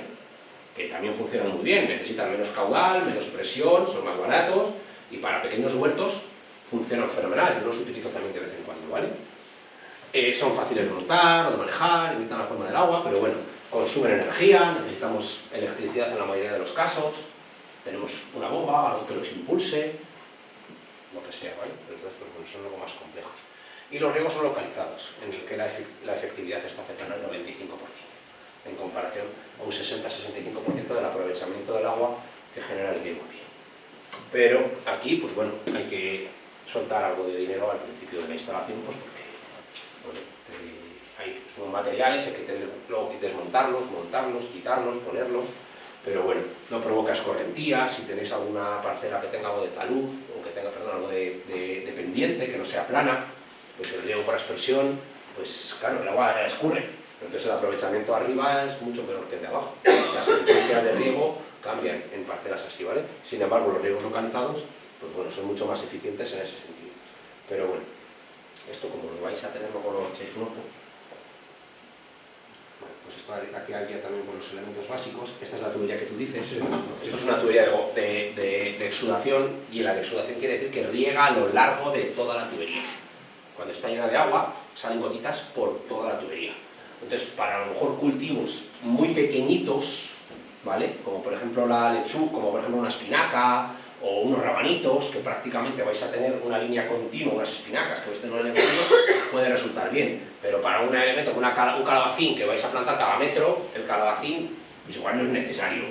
que también funcionan muy bien, necesitan menos caudal, menos presión, son más baratos y para pequeños huertos funcionan fenomenal. Yo los utilizo también de vez en cuando, ¿vale? Son fáciles de montar o de manejar, imitan la forma del agua, pero bueno, consumen energía, necesitamos electricidad en la mayoría de los casos, tenemos una bomba, algo que los impulse, lo que sea, ¿vale? Entonces, pues bueno, son algo más complejos. Y los riegos son localizados, en el que la efectividad está cercana al 95%, en comparación a un 60-65% del aprovechamiento del agua que genera el riego a pie. Pero aquí, pues bueno, hay que soltar algo de dinero al principio de la instalación, pues porque bueno, son materiales, hay que luego desmontarlos, montarlos, quitarlos, ponerlos, pero bueno, no provoca escorrentía. Si tenéis alguna parcela que tenga algo de talud, o que tenga, perdón, algo de pendiente, que no sea plana, pues el riego por aspersión, pues claro, el agua escurre, entonces el aprovechamiento arriba es mucho menor que el de abajo. Las eficiencias de riego cambian en parcelas así, ¿vale? Sin embargo, los riegos localizados, pues bueno, son mucho más eficientes en ese sentido. Pero bueno, esto como lo vais a tener, luego lo echáis un ojo. Bueno, pues esto aquí había también con los elementos básicos. Esta es la tubería que tú dices. Esto es una tubería de exudación, y la de exudación quiere decir que riega a lo largo de toda la tubería. Cuando está llena de agua, salen gotitas por toda la tubería. Entonces, para a lo mejor cultivos muy pequeñitos, ¿vale? Como por ejemplo la lechuga, como por ejemplo una espinaca o unos rabanitos, que prácticamente vais a tener una línea continua, unas espinacas que vais a tener un elemento, puede resultar bien. Pero para un elemento, un calabacín que vais a plantar cada metro, el calabacín, pues igual no es necesario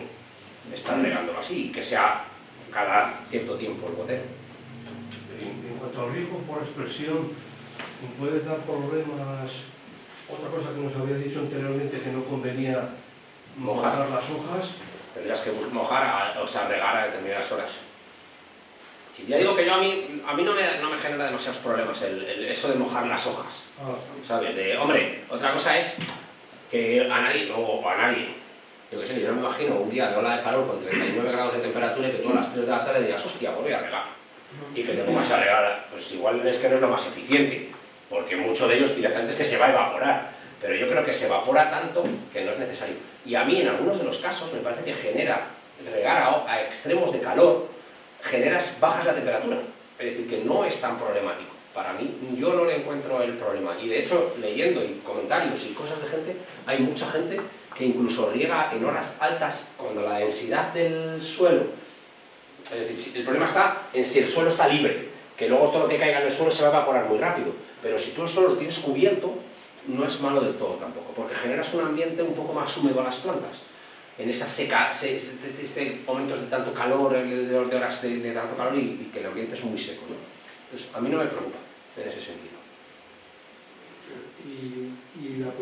estar regándolo así, que sea cada cierto tiempo el gotero. En cuanto al riego por aspersión, ¿puedes dar problemas? Otra cosa que nos habías dicho anteriormente, que no convenía mojar las hojas. Tendrías que mojar, o sea, regar a determinadas horas. Si ya digo que yo a mí no me genera demasiados problemas eso de mojar las hojas, ¿sabes? Hombre, otra cosa es que a nadie, o a nadie, yo qué sé, yo no me imagino un día de ola de calor con 39 grados de temperatura y que tú a las 3 de la tarde digas, hostia, voy a regar. Y que te pongas a regar, pues igual es que no es lo más eficiente, porque mucho de ellos directamente es que se va a evaporar, pero yo creo que se evapora tanto que no es necesario. Y a mí en algunos de los casos me parece que genera, regar a extremos de calor, bajas la temperatura, es decir, que no es tan problemático. Para mí, yo no le encuentro el problema, y de hecho, leyendo y comentarios y cosas de gente, hay mucha gente que incluso riega en horas altas cuando la densidad del suelo, es decir, el problema está en si el suelo está libre, que luego todo lo que caiga en el suelo se va a evaporar muy rápido, pero si tú el suelo lo tienes cubierto, no es malo del todo tampoco, porque generas un ambiente un poco más húmedo a las plantas. En esa seca, momentos de tanto calor, de horas de tanto calor y que el ambiente es muy seco, ¿no? Entonces, a mí no me preocupa en ese sentido. Y la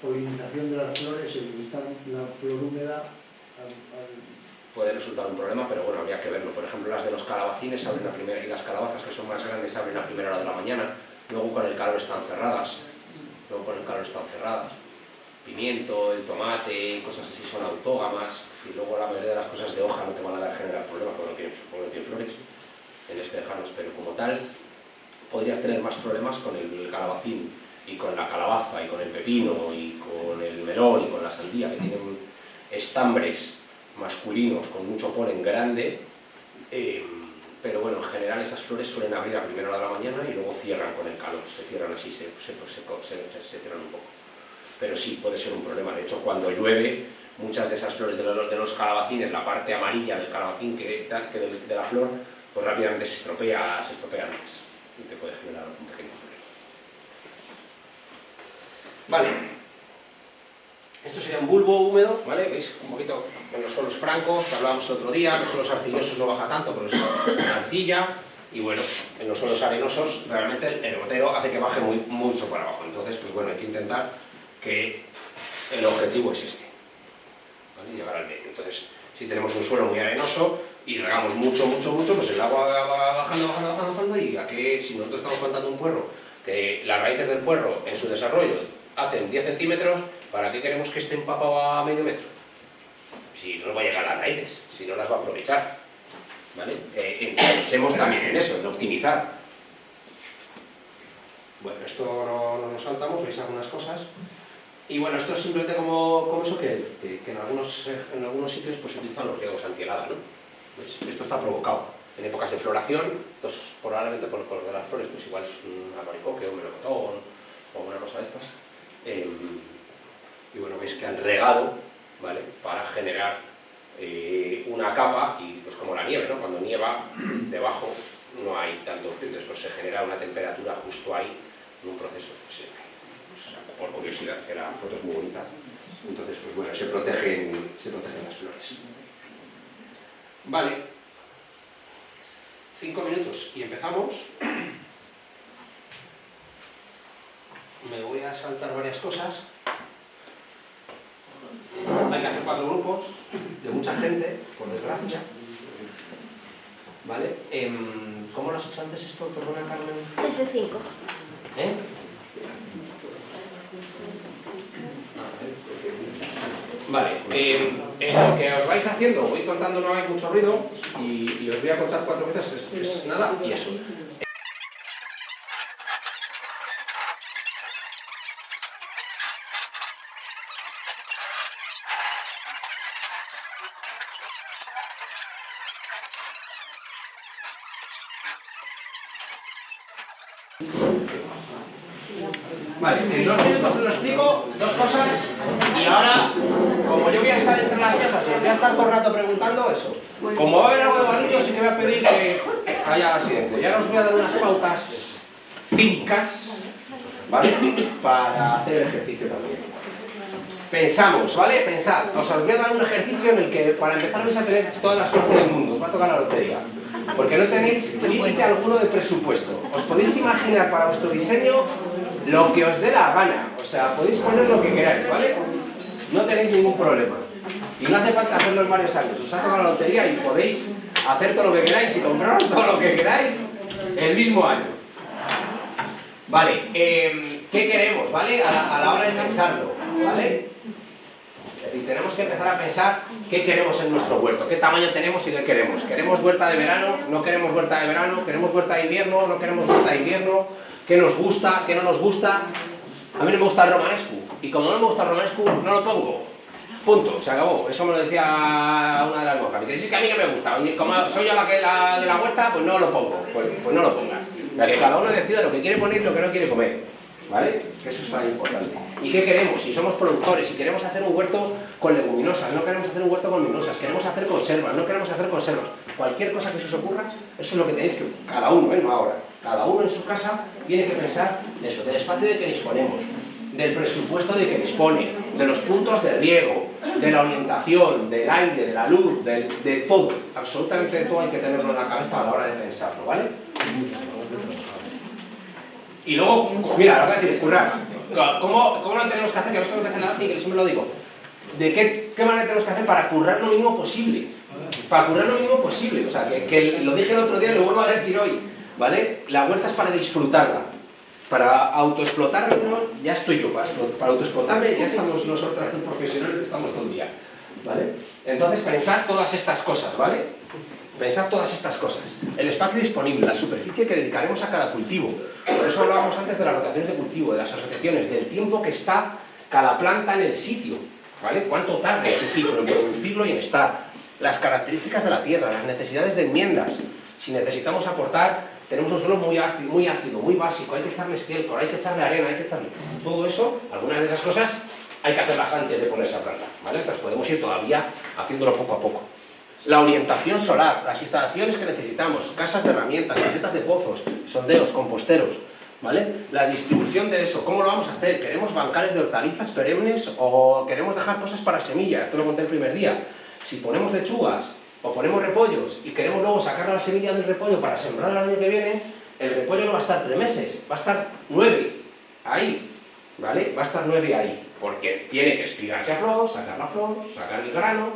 polinización de las flores, la flor húmeda, puede resultar un problema, pero bueno, habría que verlo. Por ejemplo, las de los calabacines abren la primera, y las calabazas que son más grandes abren a primera hora de la mañana, luego con el calor están cerradas. Pimiento, el tomate, cosas así son autógamas, y luego la mayoría de las cosas de hoja no te van a generar problemas porque no tienen flores, tienes que dejarlas, pero como tal podrías tener más problemas con el calabacín y con la calabaza y con el pepino y con el melón y con la sandía, que tienen estambres masculinos con mucho polen grande, pero bueno, en general esas flores suelen abrir a primera hora de la mañana y luego cierran con el calor, se cierran así, se cierran un poco. Pero sí, puede ser un problema. De hecho, cuando llueve, muchas de esas flores de los calabacines, la parte amarilla del calabacín de la flor, pues rápidamente se estropea antes y te puede generar un pequeño problema. Vale. Esto sería un bulbo húmedo, ¿vale? Veis un poquito en los suelos francos, que hablábamos el otro día, los suelos arcillosos no baja tanto, pero es una arcilla, y bueno, en los suelos arenosos realmente el gotero hace que baje mucho para abajo. Entonces, pues bueno, hay que intentar que el objetivo es este, ¿vale? ¿vale? Llegar al medio. Entonces, si tenemos un suelo muy arenoso y regamos mucho, pues el agua va bajando, y a que si nosotros estamos plantando un puerro, que las raíces del puerro en su desarrollo hacen 10 centímetros, ¿para qué queremos que esté empapado a medio metro? Si no va a llegar a las raíces, si no las va a aprovechar, ¿vale? Pensemos también en eso, en optimizar. Bueno, esto no nos saltamos, veis algunas cosas. Y bueno, esto es simplemente como eso que en algunos sitios pues, se utilizan los riegos antihelada, ¿no? ¿Veis? Esto está provocado en épocas de floración, probablemente por el color de las flores, pues igual es un albaricoque o un melocotón o una cosa de estas. Y bueno, veis que han regado, ¿vale? Para generar una capa, y pues como la nieve, ¿no? Cuando nieva, debajo no hay tanto frío, después se genera una temperatura justo ahí, en un proceso, pues, por curiosidad, que la foto es muy bonita. Entonces, pues bueno, se protegen las flores. Vale. 5 minutos y empezamos. Me voy a saltar varias cosas. Hay que hacer 4 grupos de mucha gente, por desgracia. ¿Vale? ¿Cómo lo has hecho antes esto? Perdona, Carmen. Desde 5. ¿Eh? Vale, lo que os vais haciendo, voy contando, no hay mucho ruido, y os voy a contar 4 veces, es nada y eso. Vale, en 2 minutos os lo explico, 2 cosas, y ahora, como yo voy a estar entre las mesas y os voy a estar todo el rato preguntando eso, como va a haber algo de barullo, sí que voy a pedir que haya silencio. Ya os voy a dar unas pautas físicas, ¿vale? Para hacer el ejercicio también. Pensamos, ¿vale? Pensad, os voy a dar un ejercicio en el que para empezar vais a tener toda la suerte del mundo, os va a tocar la lotería. Porque no tenéis límite alguno de presupuesto. Os podéis imaginar para vuestro diseño lo que os dé la gana. O sea, podéis poner lo que queráis, ¿vale? No tenéis ningún problema. Y no hace falta hacerlo en varios años. Os ha tocado la lotería y podéis hacer todo lo que queráis y compraros todo lo que queráis el mismo año. Vale, ¿qué queremos, vale? A la hora de pensarlo, ¿vale? Y tenemos que empezar a pensar qué queremos en nuestro huerto, qué tamaño tenemos y qué queremos. ¿Queremos huerta de verano? ¿No queremos huerta de verano? ¿Queremos huerta de invierno? ¿No queremos huerta de invierno? ¿Qué nos gusta? ¿Qué no nos gusta? A mí no me gusta el romanesco, y como no me gusta el romanesco, no lo pongo. Punto, se acabó. Eso me lo decía una de las monjas. Me dice, es que a mí no me gusta. Como soy yo la de la huerta, pues no lo pongo. Pues no lo pongas. Ya que cada uno decida lo que quiere poner y lo que no quiere comer. ¿Vale? Que eso es tan importante. ¿Y qué queremos? Si somos productores, si queremos hacer un huerto con leguminosas, no queremos hacer un huerto con leguminosas, queremos hacer conservas, no queremos hacer conservas. Cualquier cosa que se os ocurra, eso es lo que tenéis que, cada uno, no ahora, cada uno en su casa tiene que pensar de eso, del espacio de que disponemos, del presupuesto de que dispone, de los puntos de riego, de la orientación, del aire, de la luz, de todo. Absolutamente de todo hay que tenerlo en la cabeza a la hora de pensarlo, ¿vale? Y luego, mira, ahora voy a decir, currar. ¿Cómo lo tenemos que hacer? Que no tenemos que hacer nada, que siempre lo digo. ¿De qué manera tenemos que hacer para currar lo mínimo posible? Para currar lo mínimo posible. O sea, que lo dije el otro día y lo vuelvo a decir hoy, ¿vale? La huerta es para disfrutarla. Para autoexplotarme, ya estoy yo. Para autoexplotarme ya estamos nosotros los profesionales que estamos todo el día, ¿vale? Entonces, pensad todas estas cosas, ¿vale? Pensad todas estas cosas. El espacio disponible, la superficie que dedicaremos a cada cultivo. Por eso hablábamos antes de las rotaciones de cultivo, de las asociaciones, del tiempo que está cada planta en el sitio, ¿vale? Cuánto tarda en su ciclo, en producirlo y en estar. Las características de la tierra, las necesidades de enmiendas. Si necesitamos aportar, tenemos un suelo muy ácido, muy básico, hay que echarle estiércol, hay que echarle arena, hay que echarle... Todo eso, algunas de esas cosas, hay que hacerlas antes de ponerse a plantar, ¿vale? Entonces podemos ir todavía haciéndolo poco a poco. La orientación solar, las instalaciones que necesitamos, casas de herramientas, tarjetas de pozos, sondeos, composteros, ¿vale? La distribución de eso, ¿cómo lo vamos a hacer? ¿Queremos bancales de hortalizas perennes o queremos dejar cosas para semillas? Esto lo conté el primer día. Si ponemos lechugas o ponemos repollos y queremos luego sacar la semilla del repollo para sembrar el año que viene, el repollo no va a estar 3 meses, va a estar 9 ahí, ¿vale? Va a estar 9 ahí. porque tiene que espigarse a flor, sacar la flor, sacar el grano,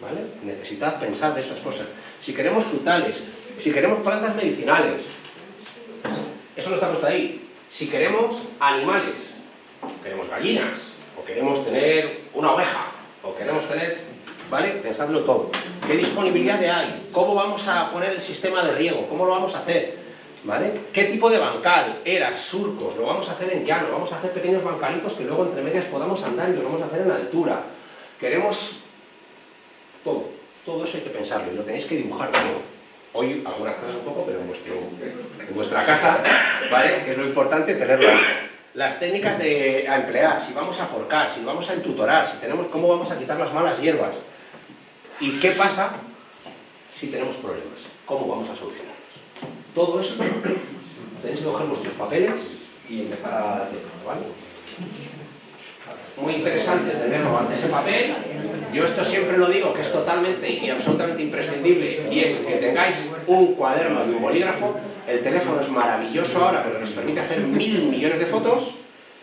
¿vale? Necesitad pensar de esas cosas. Si queremos frutales, si queremos plantas medicinales, eso no está puesto ahí. Si queremos animales, queremos gallinas, o queremos tener una oveja, o queremos tener, ¿vale? Pensadlo todo. ¿Qué disponibilidad hay? ¿Cómo vamos a poner el sistema de riego? ¿Cómo lo vamos a hacer? ¿Vale? ¿Qué tipo de bancal? Eras, surcos, lo vamos a hacer en llano, vamos a hacer pequeños bancalitos que luego entre medias podamos andar y lo vamos a hacer en altura. Queremos todo eso hay que pensarlo y lo tenéis que dibujar todo. Hoy algunas cosas un poco, pero en vuestra casa, ¿vale? Que es lo importante tenerlo. Las técnicas a emplear, si vamos a porcar, si vamos a entutorar, si tenemos, cómo vamos a quitar las malas hierbas. ¿Y qué pasa si tenemos problemas? ¿Cómo vamos a solucionarlos? Todo eso tenéis que coger vuestros papeles y empezar a darle, ¿vale? Muy interesante tenerlo ante ese papel. Yo esto siempre lo digo que es totalmente y absolutamente imprescindible, y es que tengáis un cuaderno y un bolígrafo. El teléfono es maravilloso ahora, pero nos permite hacer 1000 millones de fotos,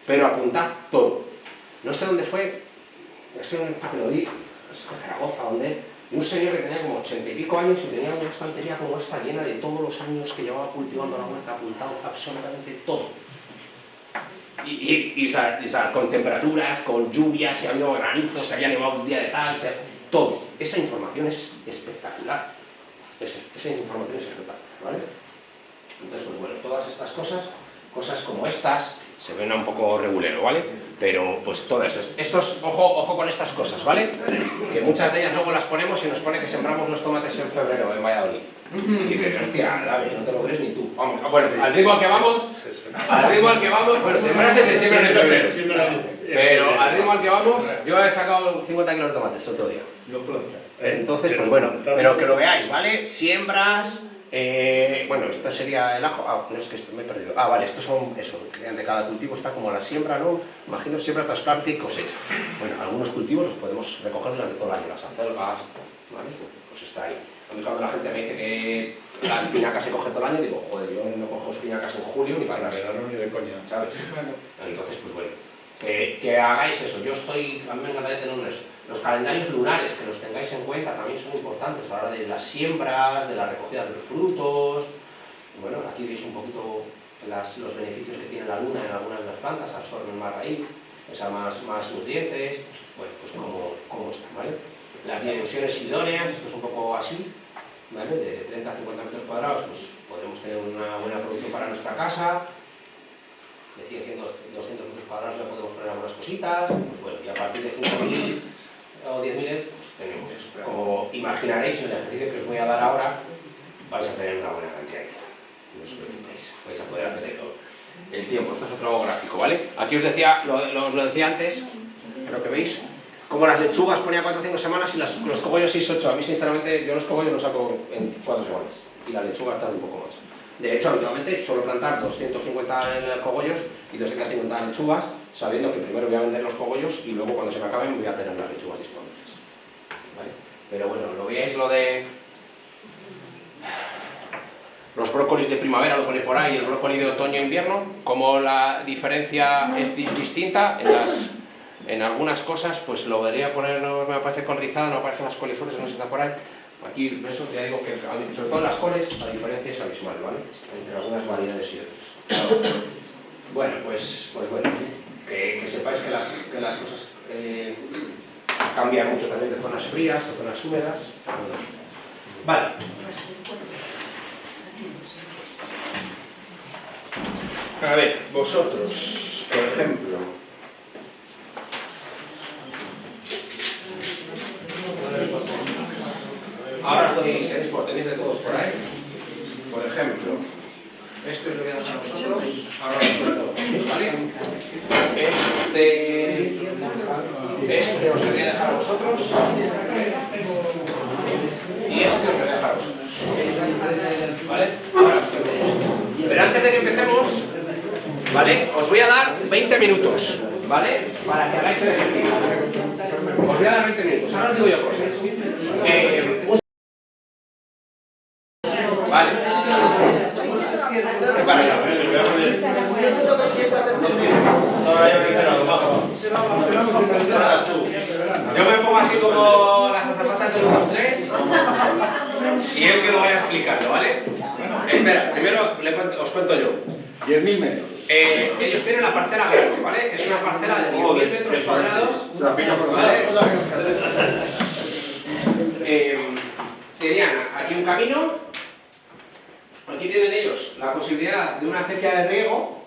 pero apuntad todo. No sé dónde fue, no sé dónde lo di, es en Zaragoza, donde un señor que tenía como 80 y pico años y tenía una estantería como esta llena de todos los años que llevaba cultivando la huerta, apuntado absolutamente todo. Y con temperaturas, con lluvias, si ha habido granizo, se había nevado un día de tal, todo. Esa información es espectacular. Esa información es espectacular, ¿vale? Entonces, pues bueno, todas estas cosas como estas, se ven un poco regulero, ¿vale? Pero pues todo eso. Estos, ojo con estas cosas, ¿vale? Que muchas de ellas luego las ponemos y nos pone que sembramos los tomates en febrero en Valladolid. Y dices, hostia, David, no te lo crees ni tú. Vamos, bueno, al ritmo al que vamos, bueno, sembrarse se siembra en febrero. Pero al ritmo al que vamos, yo he sacado 50 kilos de tomates otro día. Entonces, pues bueno, pero que lo veáis, ¿vale? Siembras. Bueno, esto sería el ajo. No es que esto me he perdido. Vale, estos son eso, que de cada cultivo está como la siembra, ¿no? Imagino siembra, trasplante y cosecha. Bueno, algunos cultivos los podemos recoger durante todo el año, las acelgas, ¿vale? Pues está ahí. Cuando la gente me dice que la espinaca se coge todo el año, digo, joder, yo no cojo espinacas en julio ni para nada, ni de coña, ¿sabes? Entonces, pues bueno, que hagáis eso. A mí me encantaría tener los calendarios lunares, que los tengáis en cuenta, también son importantes a la hora de las siembras, de la recogida de los frutos. Bueno, aquí veis un poquito los beneficios que tiene la luna en algunas de las plantas, absorben más raíz, más nutrientes, bueno, pues cómo está, ¿vale? Las dimensiones idóneas, esto es un poco así, ¿vale? De 30 a 50 metros cuadrados, pues podremos tener una buena producción para nuestra casa. De 100 a 200 metros cuadrados ya podemos poner algunas cositas, pues bueno, y a partir de 5.000 o 10.000 pues tenemos. Como imaginaréis en el ejercicio que os voy a dar ahora, vais a tener una buena cantidad de tiempo. No os preocupéis, vais a poder hacer de todo. El tiempo, esto es otro gráfico, ¿vale? Aquí os decía, lo decía antes, lo que veis, como las lechugas ponía 4 o 5 semanas y los cogollos 6 o 8. A mí, sinceramente, yo los cogollos los saco en 4 semanas y la lechuga tarda un poco más. De hecho, habitualmente suelo plantar 250 cogollos y 250 lechugas, sabiendo que primero voy a vender los cogollos y luego cuando se me acaben voy a tener las lechugas disponibles. ¿Vale? Pero bueno, lo veis lo de los brócolis de primavera, lo pone por ahí, el brócoli de otoño e invierno, como la diferencia es distinta en algunas cosas, pues lo debería poner, no me parece con rizada, no aparecen las coliflores, no sé si está por ahí. Aquí, eso ya digo que, sobre todo en las coles, la diferencia es abismal, ¿vale? Entre algunas variedades y otras. Bueno, pues bueno, que sepáis que las cosas cambian mucho también de zonas frías a zonas húmedas. Vale. A ver, vosotros, por ejemplo, ahora os doy, tenéis de todos por ahí. Por ejemplo, esto os lo voy a dejar a vosotros, ahora os doy todos, ¿vale? Este os lo voy a dejar a vosotros y este os lo voy a dejar a vosotros, ¿vale? Ahora os doy todos. Pero antes de que empecemos, ¿vale? Os voy a dar 20 minutos, ¿vale? Para que hagáis el ejercicio. Os voy a dar 20 minutos, ahora os digo yo cosas. Vale. Para allá. así como las azafatas de los 3 y yo que lo vaya explicando, ¿vale? Espera, primero os cuento yo. 10.000 metros. Ellos tienen la parcela grande, ¿vale? Es una parcela de 10.000 metros cuadrados, ¿vale? Tenían aquí un camino, aquí tienen ellos la posibilidad de una acequia de riego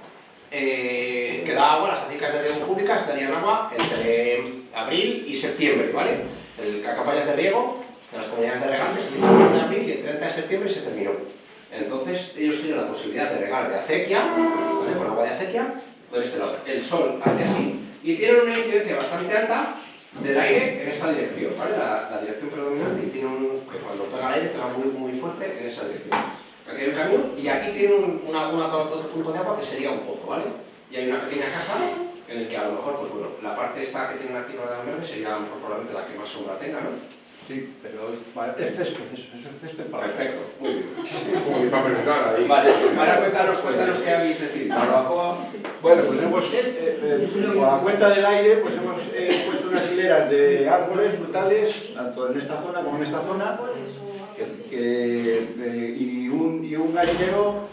que da agua, las acequias de riego públicas darían agua entre abril y septiembre, ¿vale? El campañas de riego de las comunidades de regantes empieza el 1 de abril y el 30 de septiembre se terminó. Entonces ellos tienen la posibilidad de regar de acequia, ¿vale? Con agua de acequia, por este lado. El sol hace así y tienen una incidencia bastante alta del aire en esta dirección, ¿vale? La dirección predominante y tiene que cuando pega el aire pega muy fuerte en esa dirección. Aquí hay un camino y aquí tiene otro punto de agua que sería un pozo, ¿vale? Y hay una pequeña casa en el que a lo mejor, pues bueno, la parte esta que tiene aquí rodeada de verde sería a lo mejor probablemente la que más sombra tenga, ¿no? Sí, pero es césped, eso es césped para... Perfecto, muy bien. Como mi papel cara ahí. Vale, ahora cuéntanos qué habéis decidido. Barbacoa. Bueno, pues hemos, con la cuenta del aire, pues hemos puesto unas hileras de árboles frutales, tanto en esta zona como en esta zona, y un gallinero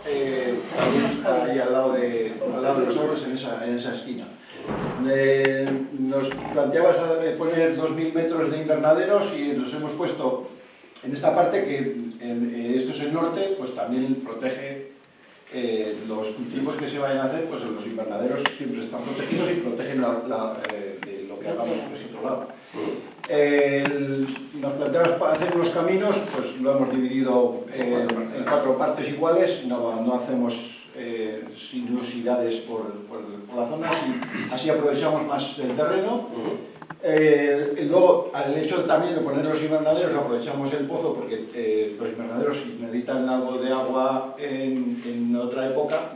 también ahí al lado de los árboles en esa esquina. Nos planteabas poner 2.000 metros de invernaderos y nos hemos puesto en esta parte que esto es el norte, pues también protege los cultivos que se vayan a hacer, pues los invernaderos siempre están protegidos y protegen de lo que hagamos por ese otro lado. Nos planteabas hacer unos caminos, pues lo hemos dividido en 4 partes iguales, no hacemos sinuosidades por la zona, así aprovechamos más el terreno. Luego, al hecho también de poner los invernaderos, aprovechamos el pozo porque los invernaderos, si necesitan algo de agua en otra época,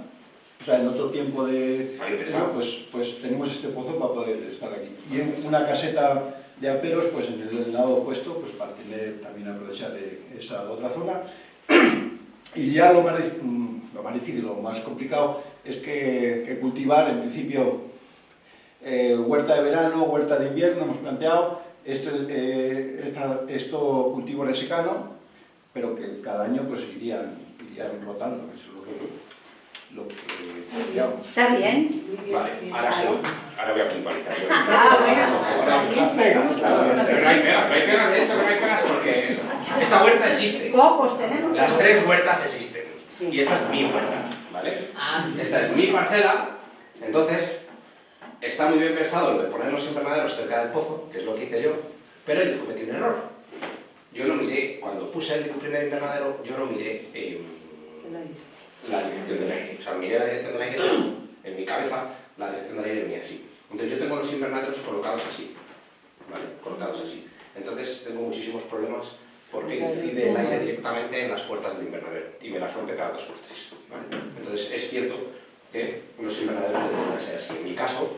o sea, en otro tiempo pues tenemos este pozo para poder estar aquí. Y en una caseta de aperos, pues en el lado opuesto, pues para tener también aprovechar esa otra zona. Y ya lo más difícil, lo más complicado es que cultivar, en principio, huerta de verano, huerta de invierno, hemos planteado, esto cultivo de secano, pero que cada año pues irían rotando, eso es lo que digamos. Está bien. Vale, ahora voy a puntualizar. Pero no hay pegas, de hecho que no hay pegas porque esta huerta existe. Pocos tenemos. Las 3 huertas existen. Y esta es mi huerta, ¿vale? Esta es mi parcela, entonces está muy bien pensado lo de poner los invernaderos cerca del pozo, que es lo que hice yo, pero yo cometí un error. Yo no miré, cuando puse el primer invernadero, yo no miré la dirección del aire. O sea, miré la dirección del aire, en mi cabeza la dirección del aire venía así. Entonces yo tengo los invernaderos colocados así, ¿vale? Colocados así. Entonces tengo muchísimos problemas porque incide el aire directamente en las puertas del invernadero y me las rompe cada 2 por 3, ¿vale? Entonces es cierto que los invernaderos deben ser así. En mi caso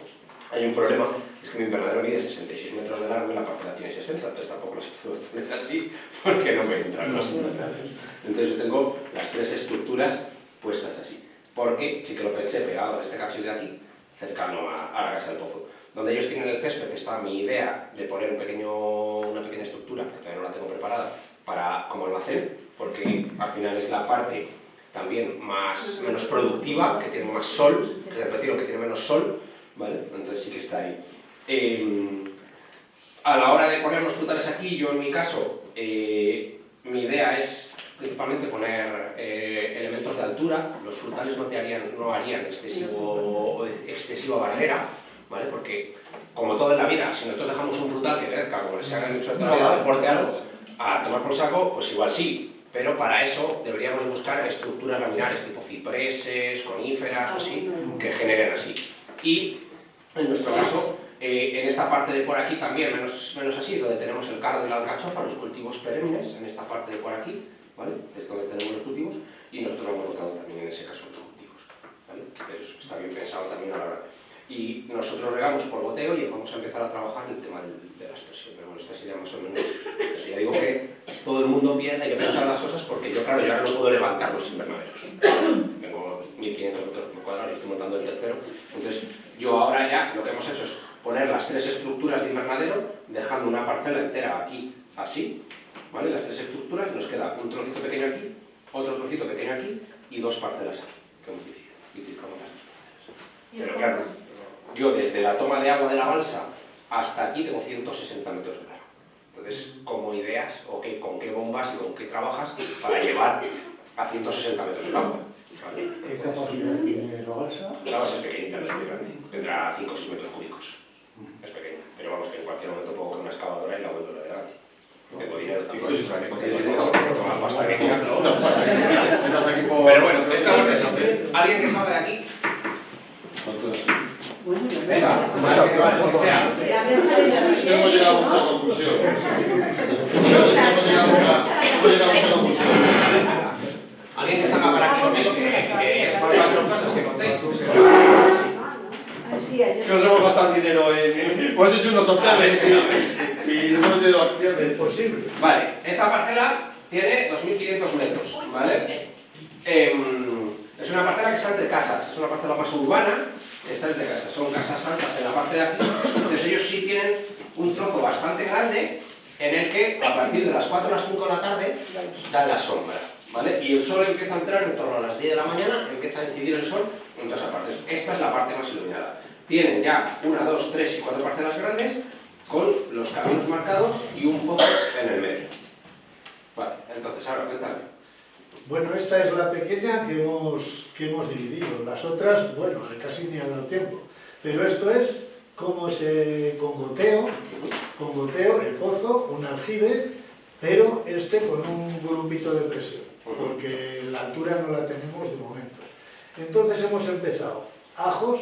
hay un problema, es que mi invernadero mide 66 metros de largo y la parcela tiene 60, entonces tampoco los puedo poner así porque no me entran los invernaderos. Entonces yo tengo las 3 estructuras puestas así, porque sí que lo pensé pegado en este caso de aquí, cercano a la casa del pozo. Donde ellos tienen el césped está mi idea de poner una pequeña estructura, que todavía no la tengo preparada, como almacén, porque al final es la parte también menos productiva, que tiene más sol, que tiene menos sol, ¿vale? Entonces sí que está ahí. A la hora de poner los frutales aquí, yo en mi caso, mi idea es principalmente poner elementos de altura. Los frutales no harían excesiva barrera, ¿vale? Porque, como todo en la vida, si nosotros dejamos un frutal que crezca, como les hagan mucho de deporte algo, a tomar por saco, pues igual sí, pero para eso deberíamos de buscar estructuras laminares, tipo cipreses, coníferas o así, que generen así. Y, en nuestro caso, en esta parte de por aquí también, menos así, donde tenemos el cardo y la alcachofa, los cultivos perennes, en esta parte de por aquí, ¿vale? Es donde tenemos los cultivos, y nosotros hemos notado también en ese caso los cultivos, ¿vale? Pero eso está bien pensado también a la hora. Y nosotros regamos por goteo y vamos a empezar a trabajar el tema de la aspersión. Pero bueno, esta sería más o menos. Eso ya digo que todo el mundo piensa, hay que pensar las cosas porque yo, claro, yo ahora no puedo levantar los invernaderos. Tengo 1.500 metros cuadrados y estoy montando el tercero. Entonces, yo ahora ya lo que hemos hecho es poner las 3 estructuras de invernadero, dejando una parcela entera aquí, así, ¿vale? Las tres estructuras, y nos queda un trocito pequeño aquí, otro trocito pequeño aquí y dos parcelas aquí, que hemos dividido. Y utilizamos las dos parcelas. Pero claro, yo desde la toma de agua de la balsa hasta aquí tengo 160 metros de largo. Entonces, como ideas, o con qué bombas y con qué trabajas para llevar a 160 metros de agua. ¿Vale? ¿Qué capacidad tiene la balsa? La base es pequeñita, no es muy grande. Tendrá 5 o 6 metros cúbicos. Es pequeña. Pero vamos, que en cualquier momento puedo coger una excavadora y la vuelvo de delante. Tengo dinero también. Tomar pasta que quiera. Pero bueno, esta orden existe. ¿Alguien que salga de aquí? Venga, que sea. Hemos llegado a mucha conclusión. Alguien que salga para aquí, que es para 4 cosas que contéis. Que nos hemos gastado dinero en... Hemos hecho unos hoteles y nos hemos ido a acciones. Posible. Vale, esta parcela tiene 2.500 metros, ¿vale? Es una parcela que está entre casas, es una parcela más urbana, está entre casas, son casas altas en la parte de aquí, entonces ellos sí tienen un trozo bastante grande en el que a partir de las 4 o las 5 de la tarde dan la sombra, ¿vale? Y el sol empieza a entrar en torno a las 10 de la mañana, empieza a incidir el sol en todas las partes. Esta es la parte más iluminada. Tienen ya 1, 2, 3 y 4 parcelas grandes con los caminos marcados y un foco en el medio. Vale, entonces ahora cuéntame. Bueno, esta es la pequeña que hemos dividido. Las otras, bueno, casi ni ha dado tiempo. Pero esto es como con goteo, el pozo, un aljibe, pero con un grupito de presión, porque la altura no la tenemos de momento. Entonces hemos empezado ajos,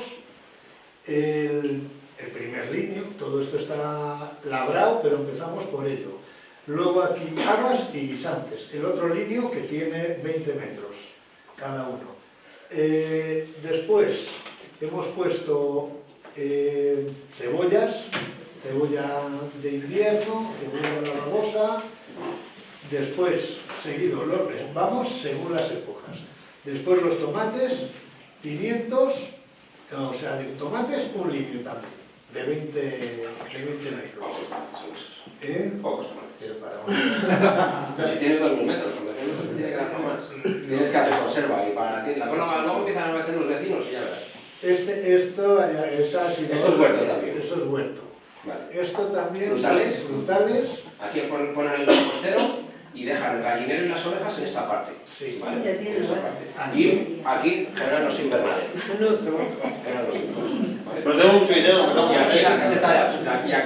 el primer linio, todo esto está labrado, pero empezamos por ello. Luego aquí habas y guisantes, el otro linio que tiene 20 metros cada uno. Después hemos puesto cebollas, cebolla de invierno, cebolla de la babosa, después seguido vamos según las épocas. Después los tomates, pimientos, o sea, de tomates un linio también, de 20 metros. Pocos tomates. Pero para Si tienes 2.000 metros, con 2.000 metros te tiene que dar más. Tienes que hacer conserva y para ti. Luego empiezan a meter los vecinos y ya verás. esto ha sido... Esto es huerto también. Eso es huerto. Vale. Esto también ¿Frutales? son frutales. Aquí ponen el compostero y dejan el gallinero y las ovejas en esta parte. Sí. ¿Vale? Ya tiene, En esta ¿vale? parte. Y aquí generan los invernaderos. Generan los invernaderos. ¿Vale? Pero tengo mucho dinero. Y aquí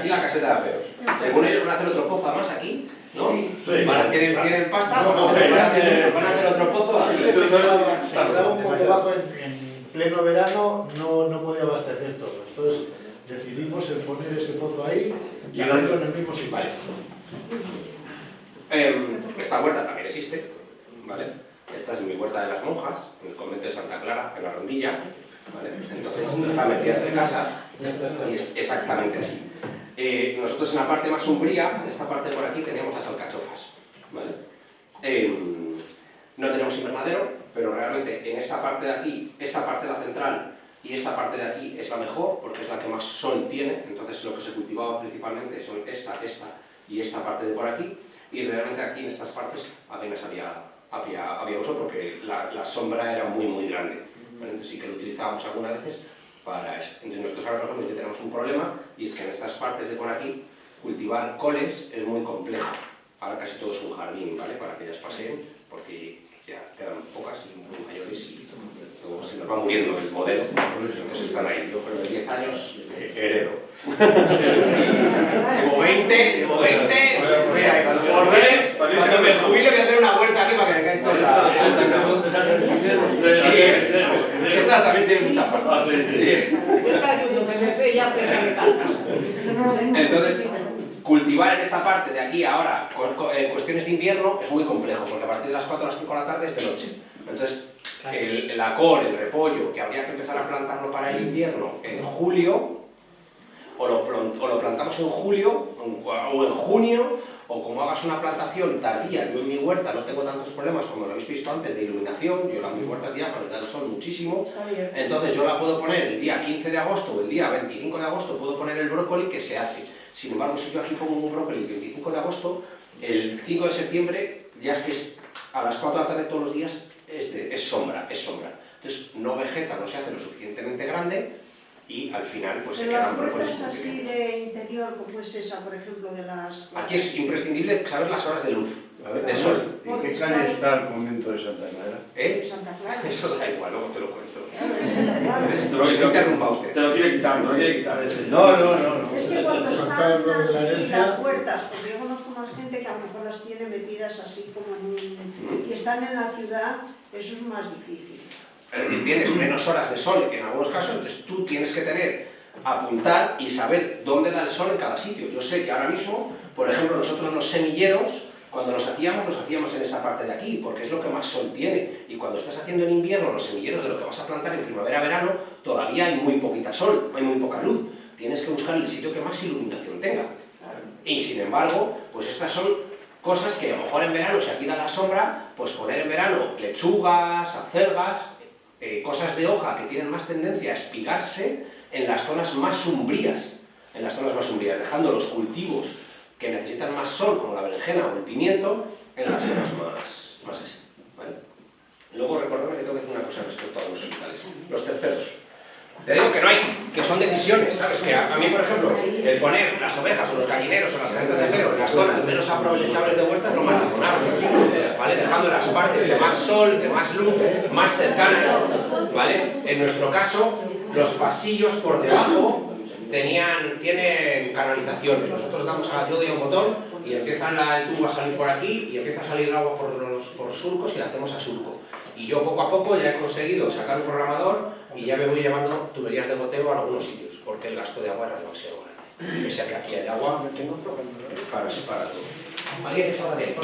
la caseta de aperos. Según ellos van a hacer otro pozo más aquí, ¿no? Sí. Tienen pasta, van a hacer otro pozo aquí. Se quedaba un poco bajo en pleno verano, no podía abastecer todo. Entonces decidimos el poner ese pozo ahí y hacerlo en el mismo sitio. Vale. Esta huerta también existe, ¿vale? Esta es mi huerta de las monjas, en el convento de Santa Clara, en la Rondilla, ¿vale? Entonces está metida entre casas y es exactamente así. Nosotros en la parte más umbría, en esta parte de por aquí, teníamos las alcachofas, ¿vale? No tenemos invernadero, pero realmente en esta parte de aquí, esta parcela central y esta parte de aquí es la mejor porque es la que más sol tiene, entonces lo que se cultivaba principalmente son esta y esta parte de por aquí, y realmente aquí en estas partes apenas había uso porque la sombra era muy grande, ¿vale? Entonces sí que lo utilizábamos algunas veces para eso. Entonces nosotros ahora, por ejemplo, ya tenemos un problema, y es que en estas partes de por aquí cultivar coles es muy complejo. Ahora casi todo es un jardín, ¿vale? Para que ellas paseen, porque ya quedan pocas y muy mayores y luego se nos va muriendo el modelo. Entonces están ahí. Yo con los 10 años heredo. Llevo 20, mira, cuando me jubile voy a hacer una huerta aquí para que vengáis todos a... Estas también tienen mucha pasta. Entonces, cultivar en esta parte de aquí ahora, en cuestiones de invierno, es muy complejo, porque a partir de las 4 o las 5 de la tarde es de noche. Entonces, la col, el repollo, que habría que empezar a plantarlo para el invierno en julio, o lo plantamos en julio, o en junio, o como hagas una plantación tardía. Yo en mi huerta no tengo tantos problemas como lo habéis visto antes de iluminación, mi huerta es diáfana, da el sol muchísimo, entonces yo la puedo poner el día 15 de agosto o el día 25 de agosto, puedo poner el brócoli que se hace. Sin embargo, si yo aquí pongo un brócoli el 25 de agosto, el 5 de septiembre ya es que a las 4 de la tarde todos los días es sombra, es sombra. Entonces no vegeta, no se hace lo suficientemente grande y al final pues se Pero quedan las brócolis. puertas así de interior, como es esa, por ejemplo, de las... Aquí es imprescindible saber las horas de luz, A ver, de sol. ¿en qué calle está el convento de Santa Clara? Santa Clara. Eso da igual, luego te lo cuento. Claro, es Santa Clara. No interrumpa usted. Te lo quiere quitar, te lo quiere quitar. No. Es que cuando Contar están lo de la así herencia. las puertas, porque yo conozco más gente que a lo mejor las tiene metidas así como en un... y están en la ciudad, eso es más difícil. Tienes menos horas de sol en algunos casos, entonces tú tienes que apuntar y saber dónde da el sol en cada sitio. Yo sé que ahora mismo, por ejemplo, nosotros los semilleros, cuando los hacíamos en esta parte de aquí, porque es lo que más sol tiene. Y cuando estás haciendo en invierno los semilleros de lo que vas a plantar en primavera-verano, todavía hay muy poquita sol, hay muy poca luz. Tienes que buscar el sitio que más iluminación tenga. Y sin embargo, pues estas son cosas que a lo mejor en verano, si aquí da la sombra, pues poner en verano lechugas, acelgas, cosas de hoja que tienen más tendencia a espigarse en las zonas más sombrías, dejando los cultivos que necesitan más sol, como la berenjena o el pimiento, en las zonas más así, ¿vale? Luego recordadme que tengo que decir una cosa respecto a los vegetales, los terceros. Te digo que no hay, que son decisiones, ¿sabes? Que a mí, por ejemplo, el poner las ovejas o los gallineros o las granjas de pelo en las zonas menos aprovechables de huerta es lo más razonable, ¿vale? Dejando las partes de más sol, de más luz, más cercanas, ¿vale? En nuestro caso, los pasillos por debajo tienen canalizaciones. Nosotros yo doy a un botón y empieza el tubo a salir por aquí y empieza a salir el agua por surcos y la hacemos a surco. Y yo poco a poco ya he conseguido sacar un programador y ya me voy llevando tuberías de goteo a algunos sitios, porque el gasto de agua era demasiado grande. Pese a que aquí hay agua, para todo. ¿Alguien que salga de ahí?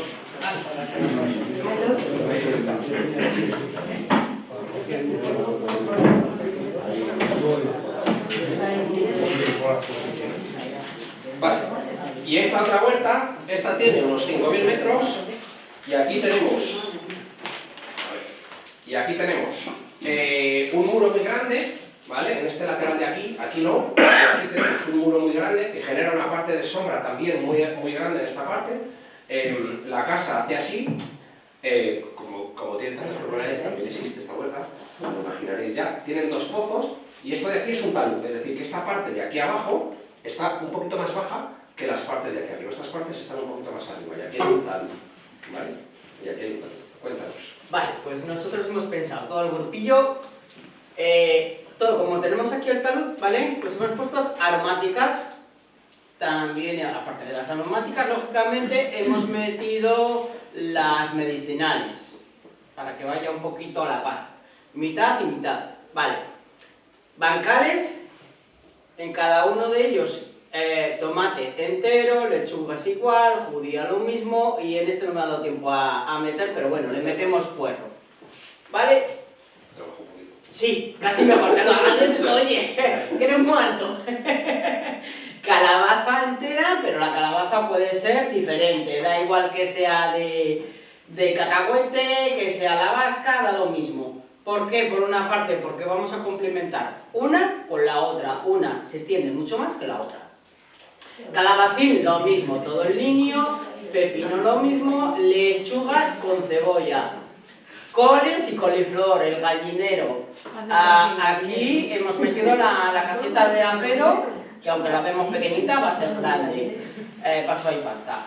Vale, y esta otra vuelta, esta tiene unos 5.000 metros y aquí tenemos un muro muy grande, ¿vale? En este lateral de aquí no, aquí tenemos un muro muy grande que genera una parte de sombra también muy grande en esta parte. La casa hace así, como tiene tantas propiedades, también existe esta vuelta, lo imaginaréis ya. Tienen dos pozos y esto de aquí es un talud, es decir, que esta parte de aquí abajo está un poquito más baja que las partes de aquí arriba. Estas partes están un poquito más arriba y aquí hay un talud, ¿vale? Y aquí hay un talud. Cuéntanos. Vale, pues nosotros hemos pensado todo el grupillo, todo como tenemos aquí el talud, ¿vale? Pues hemos puesto aromáticas, también aparte de las aromáticas, lógicamente hemos metido las medicinales, para que vaya un poquito a la par, mitad y mitad, ¿vale? Bancales, en cada uno de ellos tomate entero, lechugas igual, judía lo mismo, y en este no me ha dado tiempo a meter, pero bueno, le metemos puerro, ¿vale? Sí, casi mejor, oye, que eres muy alto. Calabaza entera, pero la calabaza puede ser diferente, da igual que sea de cacahuete, que sea la vasca, da lo mismo. ¿Por qué? Por una parte, porque vamos a complementar una con la otra, una se extiende mucho más que la otra. Calabacín lo mismo, todo en línea, pepino lo mismo, lechugas con cebolla, coles y coliflor, el gallinero. Aquí hemos metido la caseta de apero, que aunque la vemos pequeñita va a ser grande, paso y pasta.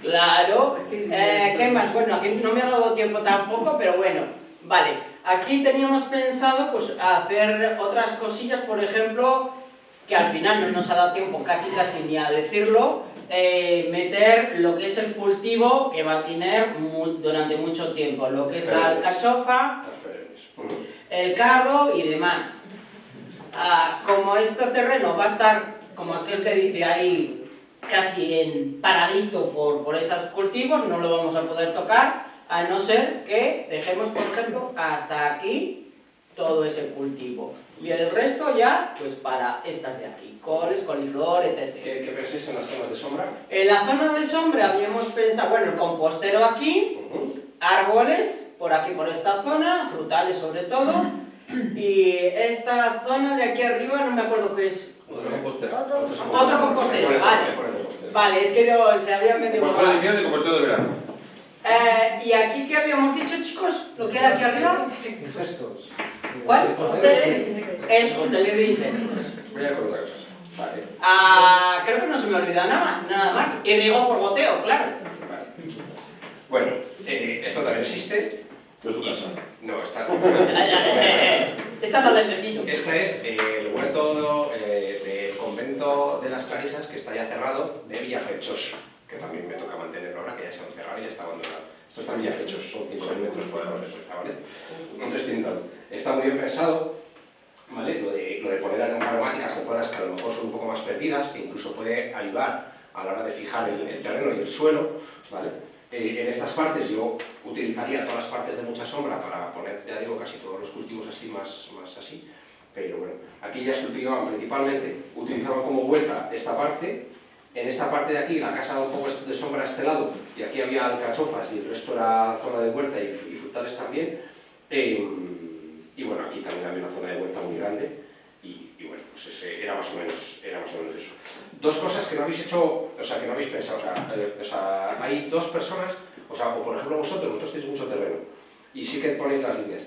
Claro, ¿qué más? Bueno, aquí no me ha dado tiempo tampoco, pero bueno, vale. Aquí teníamos pensado pues hacer otras cosillas, por ejemplo, que al final no nos ha dado tiempo casi ni a decirlo, meter lo que es el cultivo que va a tener durante mucho tiempo, lo que es la alcachofa, el cardo y demás. Como este terreno va a estar, como aquel que dice ahí, casi en paradito por esos cultivos, no lo vamos a poder tocar, a no ser que dejemos, por ejemplo, hasta aquí todo ese cultivo. Y el resto ya, pues para estas de aquí, coles, coliflor, etc. ¿Qué pensáis en las zonas de sombra? En la zona de sombra habíamos pensado, bueno, el compostero aquí, árboles por aquí, por esta zona, frutales sobre todo, y esta zona de aquí arriba, no me acuerdo qué es. Otro compostero. Otro compostero, vale. Vale, es que no, se había medio... Compostero de invierno y compostero de verano. ¿Y aquí qué habíamos dicho, chicos? ¿Lo que era aquí arriba? Insectos. ¿Cuál? Hoteles. Es hoteles de insectos. Voy a con otra cosa. Vale. Creo que no se me olvida nada más. Y riego por goteo, claro. Vale. Bueno, esto también existe. ¿No es tu casa? No, está... Esta es la del vecino. Este es el huerto del convento de las Clarisas, que está ya cerrado, de Villafrechoso, que también me toca mantenerlo ahora, que ya se han cerrado y ya está abandonado. Esto está en Villafrechoso, son 5.000 metros cuadrados de puerta, ¿vale? No estoy intentando. Está muy bien pensado, ¿vale? Lo de poner aromáticas en zonas que a lo mejor son un poco más perdidas, que incluso puede ayudar a la hora de fijar el terreno y el suelo, ¿vale? En estas partes yo utilizaría todas las partes de mucha sombra para poner, ya digo, casi todos los cultivos así, más así. Pero bueno, aquí ya se utilizaban principalmente, utilizaban como huerta esta parte. En esta parte de aquí la casa da un poco de sombra a este lado, y aquí había alcachofas y el resto era zona de huerta y frutales también. Y bueno, aquí también había una zona de huerta muy grande. Y bueno, pues era más o menos eso. Dos cosas que no habéis hecho, o sea, que no habéis pensado, o sea, hay dos personas, o sea, o por ejemplo vosotros tenéis mucho terreno, y sí que ponéis las líneas.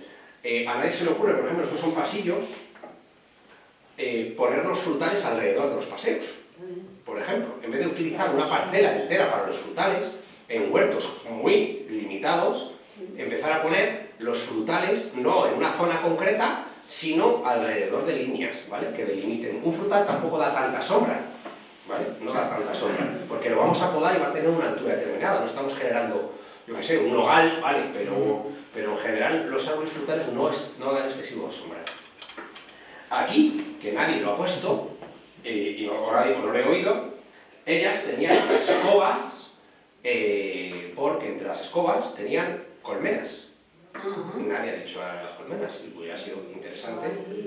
A nadie se le ocurre, por ejemplo, estos son pasillos, poner los frutales alrededor de los paseos. Por ejemplo, en vez de utilizar una parcela entera para los frutales, en huertos muy limitados, empezar a poner los frutales no en una zona concreta, sino alrededor de líneas, ¿vale? Que delimiten. Un frutal tampoco da tanta sombra, ¿vale? No da tanta sombra, porque lo vamos a podar y va a tener una altura determinada. No estamos generando, yo qué sé, un nogal, ¿vale? Pero en general los árboles frutales no dan excesivo sombra. Aquí, que nadie lo ha puesto, y ahora digo, no lo he oído, ellas tenían escobas, porque entre las escobas tenían colmenas. Nadie ha dicho nada de las colmenas, y hubiera sido interesante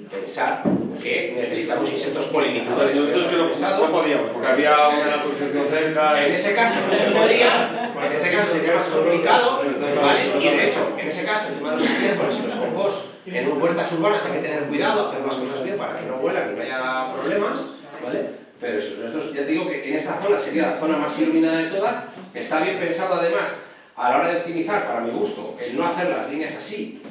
pensar que necesitamos insectos polinizadores. Nosotros que no podíamos, porque había una construcción cerca. En ese caso no se podría, en ese caso sería más complicado, ¿vale? Y de hecho, en ese caso, encima de los estiércoles y los compost en huertas urbanas hay que tener cuidado, hacer las cosas bien para que no huelan y no haya problemas, ¿vale? Pero eso, nosotros ya digo que en esta zona sería la zona más iluminada de todas, está bien pensado además a la hora de optimizar, para mi gusto, el no hacer las líneas así,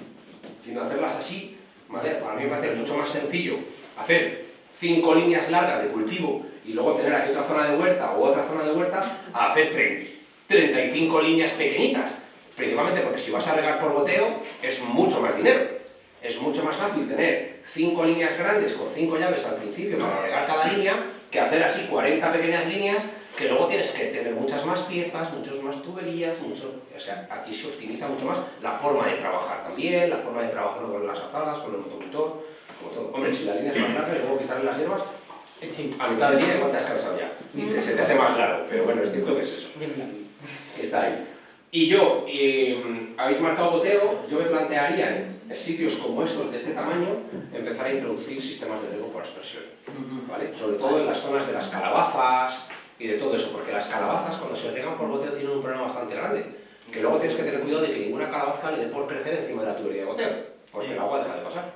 sino hacerlas así, ¿vale? Para mí me parece mucho más sencillo hacer 5 líneas largas de cultivo y luego tener aquí otra zona de huerta o otra zona de huerta, a hacer 35 líneas pequeñitas, principalmente porque si vas a regar por goteo es mucho más dinero. Es mucho más fácil tener 5 líneas grandes con 5 llaves al principio para regar cada línea que hacer así 40 pequeñas líneas que luego tienes que tener muchas más piezas, muchas más tuberías, o sea, aquí se optimiza mucho más la forma de trabajar también, la forma de trabajar con las azadas, con el motocultor, como todo. Hombre, si la línea es más larga y luego quitarle las hierbas, a mitad de línea igual te has cansado ya, y se te hace más largo, pero bueno, es cierto que es eso, está ahí. Y yo, habéis marcado goteo, yo me plantearía en sitios como estos, de este tamaño, empezar a introducir sistemas de riego por aspersión, ¿vale? Sobre todo en las zonas de las calabazas y de todo eso, porque las calabazas cuando se riegan por goteo tienen un problema bastante grande, que luego tienes que tener cuidado de que ninguna calabaza le dé por crecer encima de la tubería de goteo, porque el agua deja de pasar,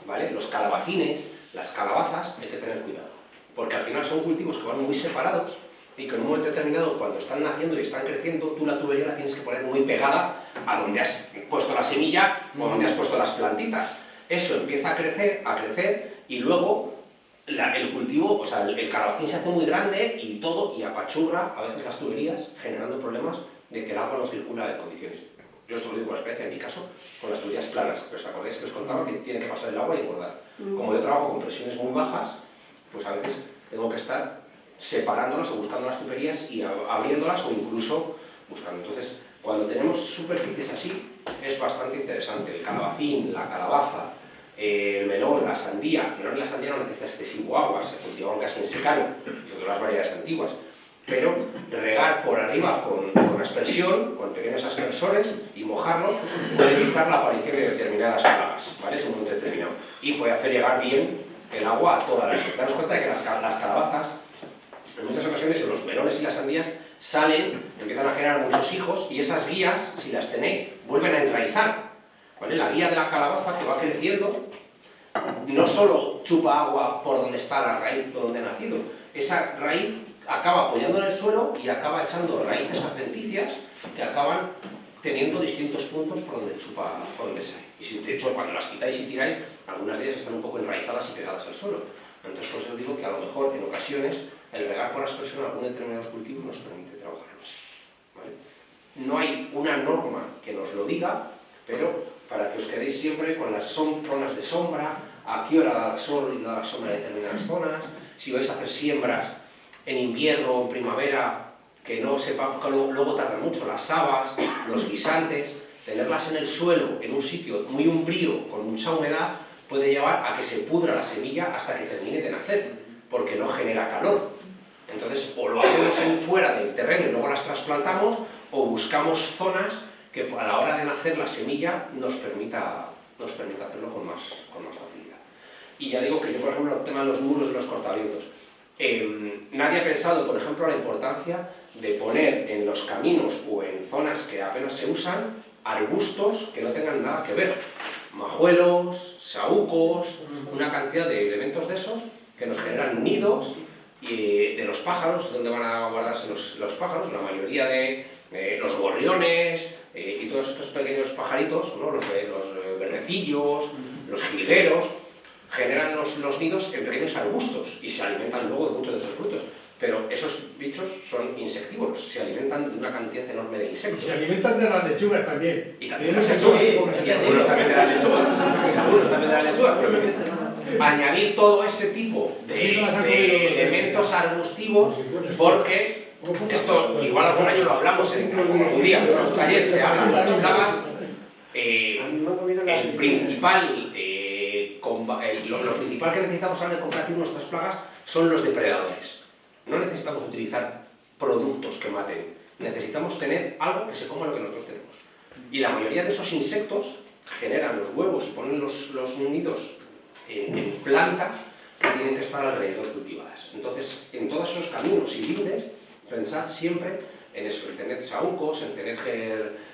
¿vale? Los calabacines, las calabazas, hay que tener cuidado, porque al final son cultivos que van muy separados, y que en un momento determinado, cuando están naciendo y están creciendo, tú la tubería la tienes que poner muy pegada a donde has puesto la semilla o donde has puesto las plantitas. Eso empieza a crecer y luego el cultivo, o sea, el calabacín se hace muy grande y todo, y apachurra a veces las tuberías, generando problemas de que el agua no circula en condiciones. Yo esto lo digo por experiencia, en mi caso, con las tuberías planas, que os acordáis que os contaba que tiene que pasar el agua y engordar. Como yo trabajo con presiones muy bajas, pues a veces tengo que estar separándolas o buscando las tuberías y abriéndolas o incluso buscando. Entonces, cuando tenemos superficies así, es bastante interesante. El calabacín, la calabaza, el melón, la sandía. El melón y la sandía no necesitan excesivo agua, se cultivaban casi en secano, sobre las variedades antiguas. Pero regar por arriba con aspersión, con pequeños aspersores y mojarlo, puede evitar la aparición de determinadas plagas, ¿vale? Es un momento determinado. Y puede hacer llegar bien el agua a toda la zona. Daros cuenta de que las calabazas, en muchas ocasiones los melones y las sandías salen, empiezan a generar muchos hijos y esas guías, si las tenéis, vuelven a enraizar, ¿vale? La guía de la calabaza que va creciendo no solo chupa agua por donde está la raíz, por donde ha nacido, esa raíz acaba apoyando en el suelo y acaba echando raíces adventicias que acaban teniendo distintos puntos por donde chupa, por donde sale. Y si, de hecho, cuando las quitáis y tiráis, algunas de ellas están un poco enraizadas y pegadas al suelo. Entonces, por eso os digo que a lo mejor, en ocasiones, el regar por aspersión algunos determinados cultivos nos permite trabajarlo así, ¿vale? No hay una norma que nos lo diga, pero para que os quedéis siempre con las zonas de sombra, a qué hora da el sol y da la sombra en determinadas zonas, si vais a hacer siembras en invierno o en primavera, que no sepa, que luego tardan mucho, las habas, los guisantes, tenerlas en el suelo, en un sitio muy umbrío, con mucha humedad, puede llevar a que se pudra la semilla hasta que termine de nacer, porque no genera calor. Entonces, o lo hacemos fuera del terreno y luego las trasplantamos, o buscamos zonas que a la hora de nacer la semilla nos permita hacerlo con más facilidad. Y ya digo que yo, por ejemplo, el tema de los muros de los cortavientos, nadie ha pensado, por ejemplo, la importancia de poner en los caminos o en zonas que apenas se usan arbustos que no tengan nada que ver, majuelos, saúcos, una cantidad de elementos de esos que nos generan nidos y de los pájaros, donde van a guardarse los pájaros, la mayoría de los gorriones y todos estos pequeños pajaritos, ¿no? los verdecillos, los jilgueros, generan los nidos en pequeños arbustos y se alimentan luego de muchos de esos frutos. Pero esos bichos son insectívoros, se alimentan de una cantidad enorme de insectos. Se alimentan de las lechugas también. Y también de las lechugas. Y algunos también de las lechugas. Pero añadir todo ese tipo de elementos arbustivos, porque esto, igual algún año lo hablamos en un día, pero en los talleres se habla de las plagas. Lo principal que necesitamos a la hora de combatir nuestras plagas son los depredadores. No necesitamos utilizar productos que maten, necesitamos tener algo que se coma lo que nosotros tenemos. Y la mayoría de esos insectos generan los huevos y ponen los nidos en plantas que tienen que estar alrededor cultivadas. Entonces, en todos esos caminos y lindes, pensad siempre en eso, en tener saúcos, en tener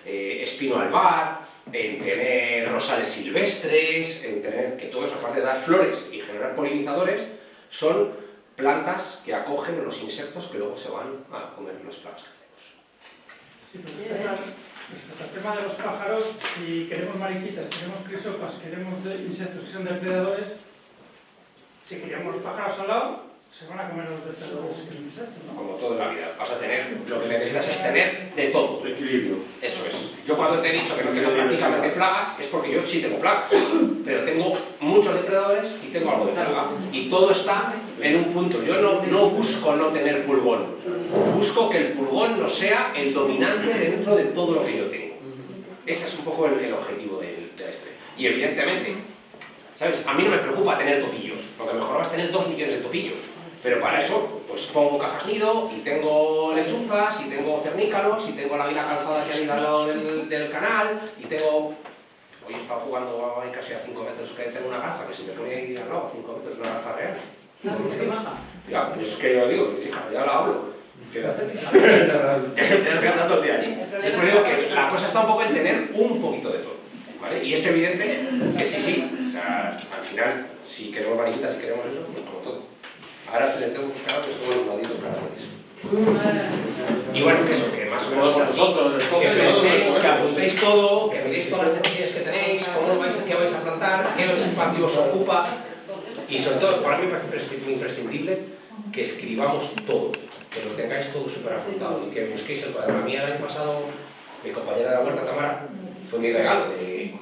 espino albar, en tener rosales silvestres, en tener que todo eso, aparte de dar flores y generar polinizadores, son plantas que acogen a los insectos que luego se van a comer las plagas que hacemos. Sí, pero respecto al tema de los pájaros, si queremos mariquitas, queremos crisopas, queremos insectos que son depredadores, si queremos los pájaros al lado, se van a comer los depredadores que son insectos, ¿no? Como todo en la vida, vas a tener, lo que necesitas es tener de todo. Equilibrio. Eso es. Yo cuando te he dicho que no tengo prácticamente plagas, es porque yo sí tengo plagas, pero tengo muchos depredadores y tengo algo de plaga. Y todo está en un punto. Yo no busco no tener pulgón, busco que el pulgón no sea el dominante dentro de todo lo que yo tengo. Ese es un poco el objetivo de este. Y evidentemente, ¿sabes? A mí no me preocupa tener topillos, lo que mejor va es tener 2 millones de topillos. Pero para eso, pues pongo cajas nido, y tengo lechuzas, y tengo cernícalos, y tengo la vila calzada que hay al lado del canal, y tengo... Hoy he estado jugando ahí casi a 5 metros, que tengo una garza, que si me pone ahí al lado a 5 metros, una garza real. Ya, es que yo digo, hija, ya la hablo. ¿Qué haces? Tienes que estar todo el día allí. Es por eso que la cosa está un poco en tener un poquito de todo, ¿vale? Y es evidente que sí, o sea, al final, si queremos mariquitas, si queremos eso, pues como todo. Ahora te tengo que buscar que son los malditos caracteres. Y bueno, que eso, que más o menos así, que penséis, que apuntéis todo, que miréis todas las necesidades que tenéis, qué vais a plantar, qué espacio os ocupa, y sobre todo, para mí me parece imprescindible que escribamos todo, que lo tengáis todo súper apuntado y que busquéis el cuaderno. A mí el año pasado, mi compañera de la huerta, Tamara, fue mi regalo de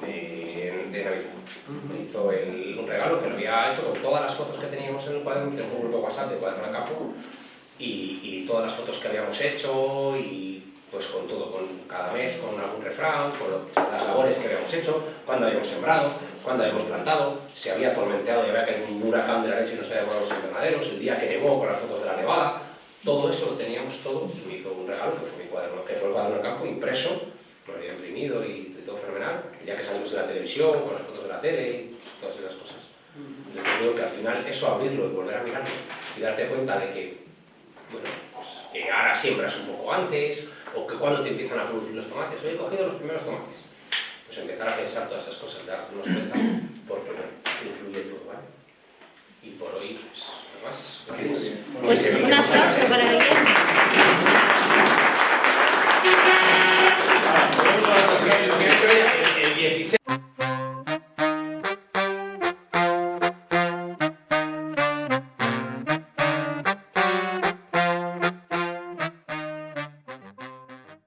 Navidad. Me hizo un regalo que lo había hecho con todas las fotos que teníamos en el cuaderno, tengo un grupo WhatsApp de Cuaderno de Campo, y todas las fotos que habíamos hecho, y pues con todo, con cada mes, con algún refrán, con las labores que habíamos hecho, cuándo habíamos sembrado, cuándo habíamos plantado, si había tormenteado y había caído un huracán de la leche y no se había volado los invernaderos, el día que nevó con las fotos de la nevada, todo eso lo teníamos todo, y me hizo un regalo que fue mi cuaderno, que fue el Cuaderno de Campo impreso, lo había imprimido y todo fenomenal, ya que salimos de la televisión, con las fotos de la tele y todas esas cosas. Yo creo que al final eso, abrirlo y volver a mirarlo y darte cuenta de que, bueno, pues, que ahora siembras un poco antes, o que cuando te empiezan a producir los tomates, oye, he cogido los primeros tomates, pues empezar a pensar todas esas cosas, de darnos cuenta, porque bueno, influye todo, ¿vale? Y por hoy, pues, nada más. Gracias. Pues un aplauso para Guillermo.